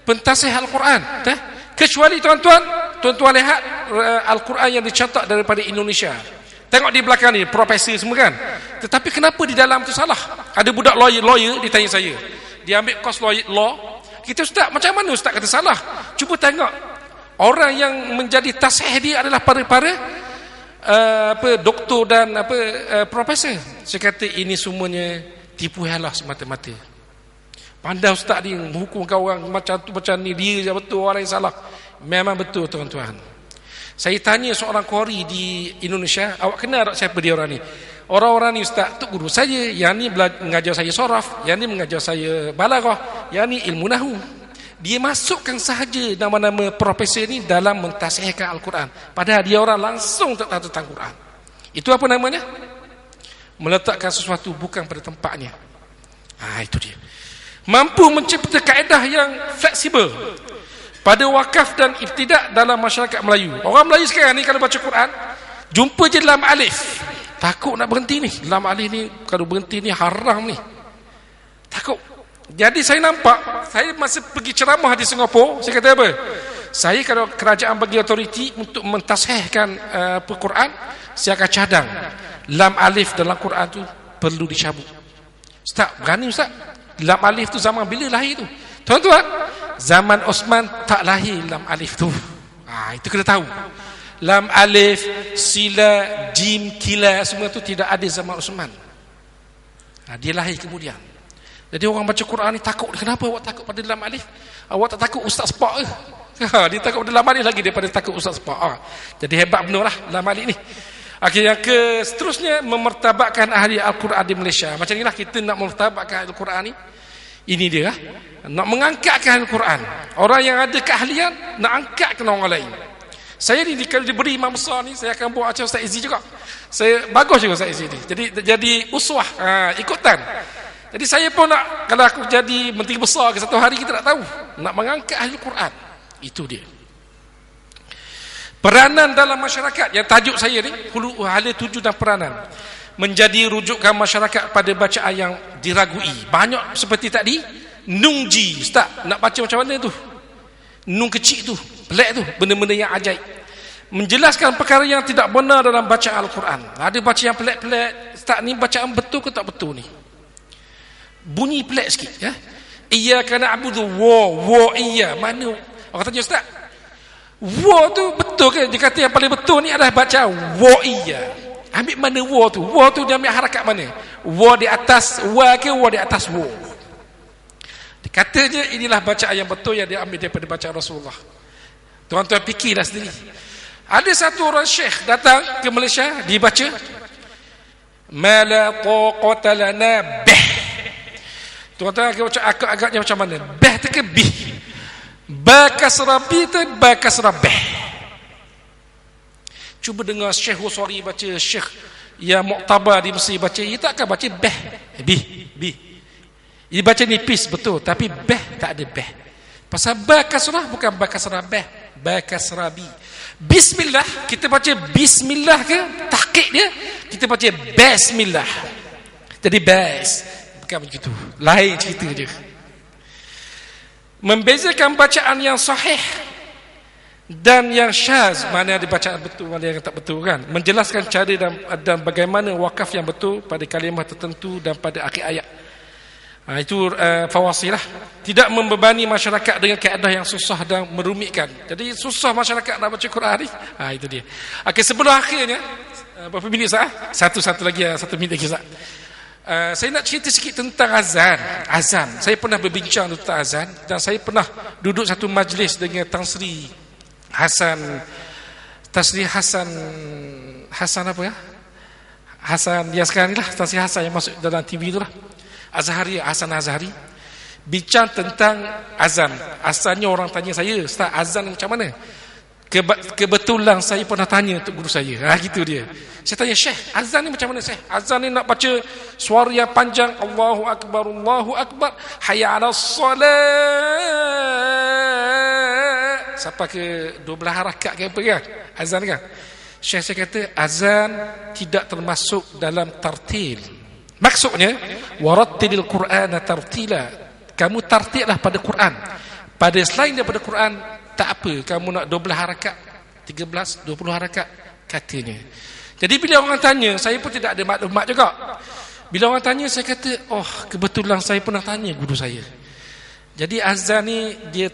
Pentasih Al-Quran. Kecuali tuan-tuan lihat Al-Quran yang dicatat daripada Indonesia. Tengok di belakang ni profesor semua kan. Tetapi kenapa di dalam tu salah? Ada budak lawyer dia tanya saya. Dia ambil kos law. Kita Ustaz, macam mana Ustaz kata salah? Cuba tengok. Orang yang menjadi tasih dia adalah para doktor dan profesor. Saya kata ini semuanya tipu helah semata-mata. Pandai Ustaz ni menghukum kau orang macam tu macam ni, dia je betul, orang yang salah. Memang betul tuan-tuan. Saya tanya seorang qari di Indonesia, awak kenal tak siapa dia orang ni? Orang-orang ni Ustaz, tu guru saya, yang ni mengajar saya soraf, yang ni mengajar saya balaghah, yang ni ilmu nahwu. Dia masukkan sahaja nama-nama profesor ni dalam mentasihkan Al-Quran. Padahal dia orang langsung tak tahu tentang Quran. Itu apa namanya? Meletakkan sesuatu bukan pada tempatnya. Itu dia. Mampu mencipta kaedah yang fleksibel pada wakaf dan ibtidak dalam masyarakat Melayu. Orang Melayu sekarang ni kalau baca Quran, jumpa je lam alif. Takut nak berhenti ni. Lam alif ni, kalau berhenti ni haram ni. Takut. Jadi saya nampak, saya masa pergi ceramah di Singapura, saya kata apa? Saya kalau kerajaan bagi autoriti untuk mentasihkan Quran, saya akan cadang lam alif dalam Quran tu perlu dicabut. Ustaz, berani Ustaz? Lam alif tu zaman bila lahir tu? Tuan-tuan, zaman Osman tak lahir lam alif tu. Itu kena tahu. Lam alif, sila, jim, kila, semua tu tidak ada zaman Osman. Dia lahir kemudian. Jadi orang baca Quran ni takut. Kenapa awak takut pada lam alif? Awak tak takut Ustaz Sepak ke? Dia takut pada lam alif lagi daripada takut Ustaz Sepak. Jadi hebat benar lah lam alif ni. Yang seterusnya, memertabatkan ahli Al-Quran di Malaysia. Macam inilah kita nak memertabatkan Al-Quran ni. Ini dia. Nak mengangkatkan Al-Quran. Orang yang ada keahlian, nak angkatkan orang lain. Saya ni kalau diberi imam besar ni, saya akan buat macam Ustaz Izzi juga. Saya bagus juga Ustaz Izzi ni. Jadi uswah, ikutan. Jadi saya pun nak, kalau aku jadi menteri besar ke satu hari, kita nak tahu. Nak mengangkat ahli Quran. Itu dia. Peranan dalam masyarakat. Yang tajuk saya ni, hala tuju dan peranan. Menjadi rujukan masyarakat pada bacaan yang diragui. Banyak seperti tadi, nungji. Ustaz, nak baca macam mana tu? Nung kecil tu, pelik tu, benda-benda yang ajaib. Menjelaskan perkara yang tidak benar dalam bacaan Al-Quran. Ada baca yang pelik-pelik. Ustaz, ni bacaan betul ke tak betul ni? Bunyi pelik sikit ya. Iyyaka na'budu wa iya. Mana? Orang tanya Ustaz, wa tu betul ke? Dia kata yang paling betul ni adalah bacaan wa iya. Ambil mana wa tu? Wa tu dia ambil harakat mana? Wa di atas wa ke wa di atas wa? Katanya inilah bacaan yang betul yang dia ambil daripada bacaan Rasulullah. Tuan-tuan fikirlah sendiri. Ada satu orang syekh datang ke Malaysia, dia baca ma la taqata lana bih. Tuan-tuan agaknya macam mana? Bih tu ke bih? Ba kasra bi tu ba kasra bih. Cuba dengar Syekh Husari baca, Syekh yang muktabar di Mesir baca, dia tak akan baca bih. Bih. Dia baca nipis betul, tapi beh tak ada beh. Pasal ba kasrah bukan ba kasrah beh, ba kasrah bi. Bismillah, kita baca bismillah ke? Tahqiq dia, kita baca bismillah. Jadi bas, bukan begitu. Lain cerita je. Membezakan bacaan yang sahih dan yang syaz, mana ada bacaan betul, mana yang tak betul kan? Menjelaskan cara dan bagaimana wakaf yang betul pada kalimah tertentu dan pada akhir ayat. Itu fawasilah. Tidak membebani masyarakat dengan kaedah yang susah dan merumitkan. Jadi susah masyarakat nak baca Quran ni. Itu dia. Sebelum akhirnya, berapa minit Ustaz? Satu lagi, 1 minit lagi Ustaz. Saya nak cerita sikit tentang azan. Saya pernah berbincang tentang azan, dan saya pernah duduk satu majlis dengan Tan Sri Hasan apa ya? Hasan dia sekarang ni lah, Tan Sri Hasan yang masuk dalam TV tu lah. Hasan Azhari bincang tentang azan. Asalnya orang tanya saya, Ustaz, azan macam mana? Kebetulan saya pernah tanya untuk guru saya. Gitu dia. Saya tanya, Syekh, azan ni macam mana, Syekh? Azan ni nak baca suara yang panjang, Allahu Akbar, Allahu Akbar, hayya 'alas solat, sampai ke 12 rakaat ke apa kan? Azan kan? Syekh saya kata, azan tidak termasuk dalam tartil. Maksudnya, warattilil Qur'ana tartila. Kamu tartillah pada Quran. Pada selain daripada Quran, tak apa, kamu nak 12 harakat, 13, 20 harakat, katanya. Jadi bila orang tanya, saya pun tidak ada maklumat juga. Bila orang tanya, saya kata, oh, kebetulan saya pernah tanya guru saya. Jadi azan ni, dia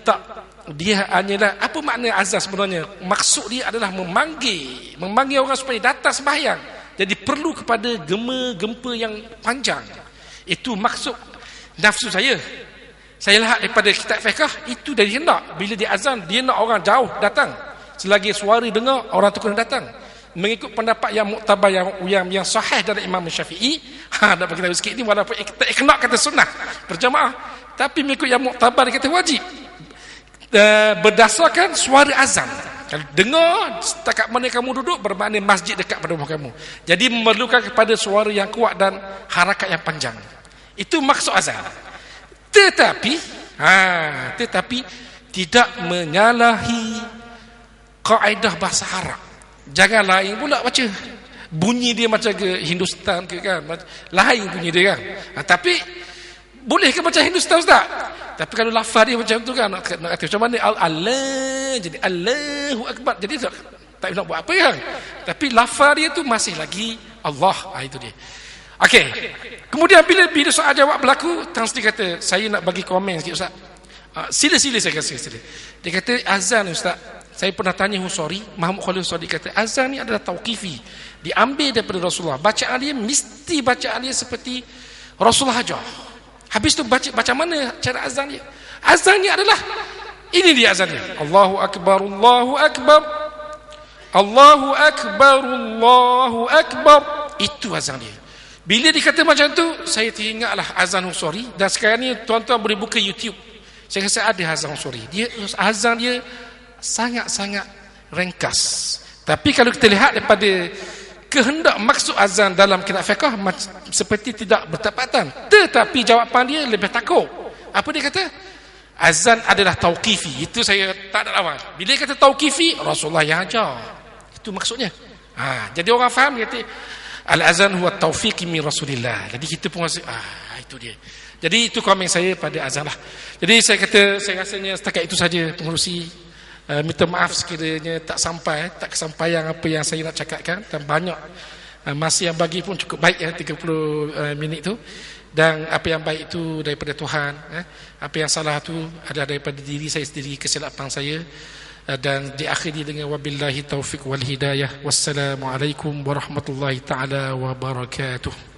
hanyalah, apa makna azan sebenarnya? Maksud dia adalah memanggil orang supaya datang sembahyang. Jadi perlu kepada gempa yang panjang. Itu maksud nafsu saya. Saya lihat daripada kitab fiqh, itu dari hendak. Bila dia azan, dia nak orang jauh datang. Selagi suara dengar, orang tu kena datang. Mengikut pendapat yang muktabar, yang sahih dari Imam Syafi'i. Nak bagi tahu sikit ni, walaupun tak kena kata sunnah berjamaah, tapi mengikut yang muktabar dia kata wajib. Berdasarkan suara azan. Kalau dengar setakat mana kamu duduk, bermakna masjid dekat pada rumah kamu. Jadi memerlukan kepada suara yang kuat dan harakat yang panjang. Itu maksud azan. Tetapi tidak menyalahi kaedah bahasa Arab. Jangan lain pula baca. Bunyi dia macam ke Hindustan ke kan? Lain bunyi dia kan. Tapi boleh ke macam Hindustan, Ustaz? Tapi kalau lafaz dia macam tu kan, nak kata macam mana? Allah, jadi Allahu Akbar. Jadi tak nak buat apa kan? Tapi lafaz dia tu masih lagi Allah. Itu dia. Okey. Kemudian bila soal jawab berlaku, Tan Sri kata, saya nak bagi komen sikit, Ustaz. Sila saya kata sila. Dia kata, azan, Ustaz, saya pernah tanya Husari, Muhammad Khalil Husari, kata azan ni adalah tauqifi, diambil daripada Rasulullah. Bacaan dia mesti bacaan dia seperti Rasulullah ajar. Habis tu baca mana cara azan dia? Azan ni adalah ini dia azan dia. Allahu Akbar, Allahu Akbar, Allahu Akbar, Allahu Akbar. Itu azan dia. Bila dikata macam tu, saya teringatlah azan Husari. Dan sekarang ni tuan-tuan boleh buka YouTube. Saya rasa ada azan Husari. Azan dia sangat-sangat ringkas. Tapi kalau kita lihat daripada kehendak maksud azan dalam kitab fiqh, seperti tidak bertepatan. Tetapi jawapan dia lebih takut. Apa dia kata? Azan adalah tauqifi. Itu saya tak ada lawan. Bila dia kata tauqifi, Rasulullah yang ajar. Itu maksudnya. Jadi orang faham, dia kata al-azan huwa taufiqi min Rasulillah. Jadi kita pun rasa, itu dia. Jadi itu komen saya pada azan lah. Jadi saya kata, saya rasanya setakat itu saja pengurusi. Minta maaf sekiranya tak kesampaian apa yang saya nak cakapkan. Dan banyak masa yang bagi pun cukup baik ya, 30 minit tu. Dan apa yang baik itu daripada Tuhan, apa yang salah tu adalah daripada diri saya sendiri, kesilapan saya. Dan diakhiri dengan wabillahi taufiq wal hidayah. Wassalamualaikum warahmatullahi taala wabarakatuh.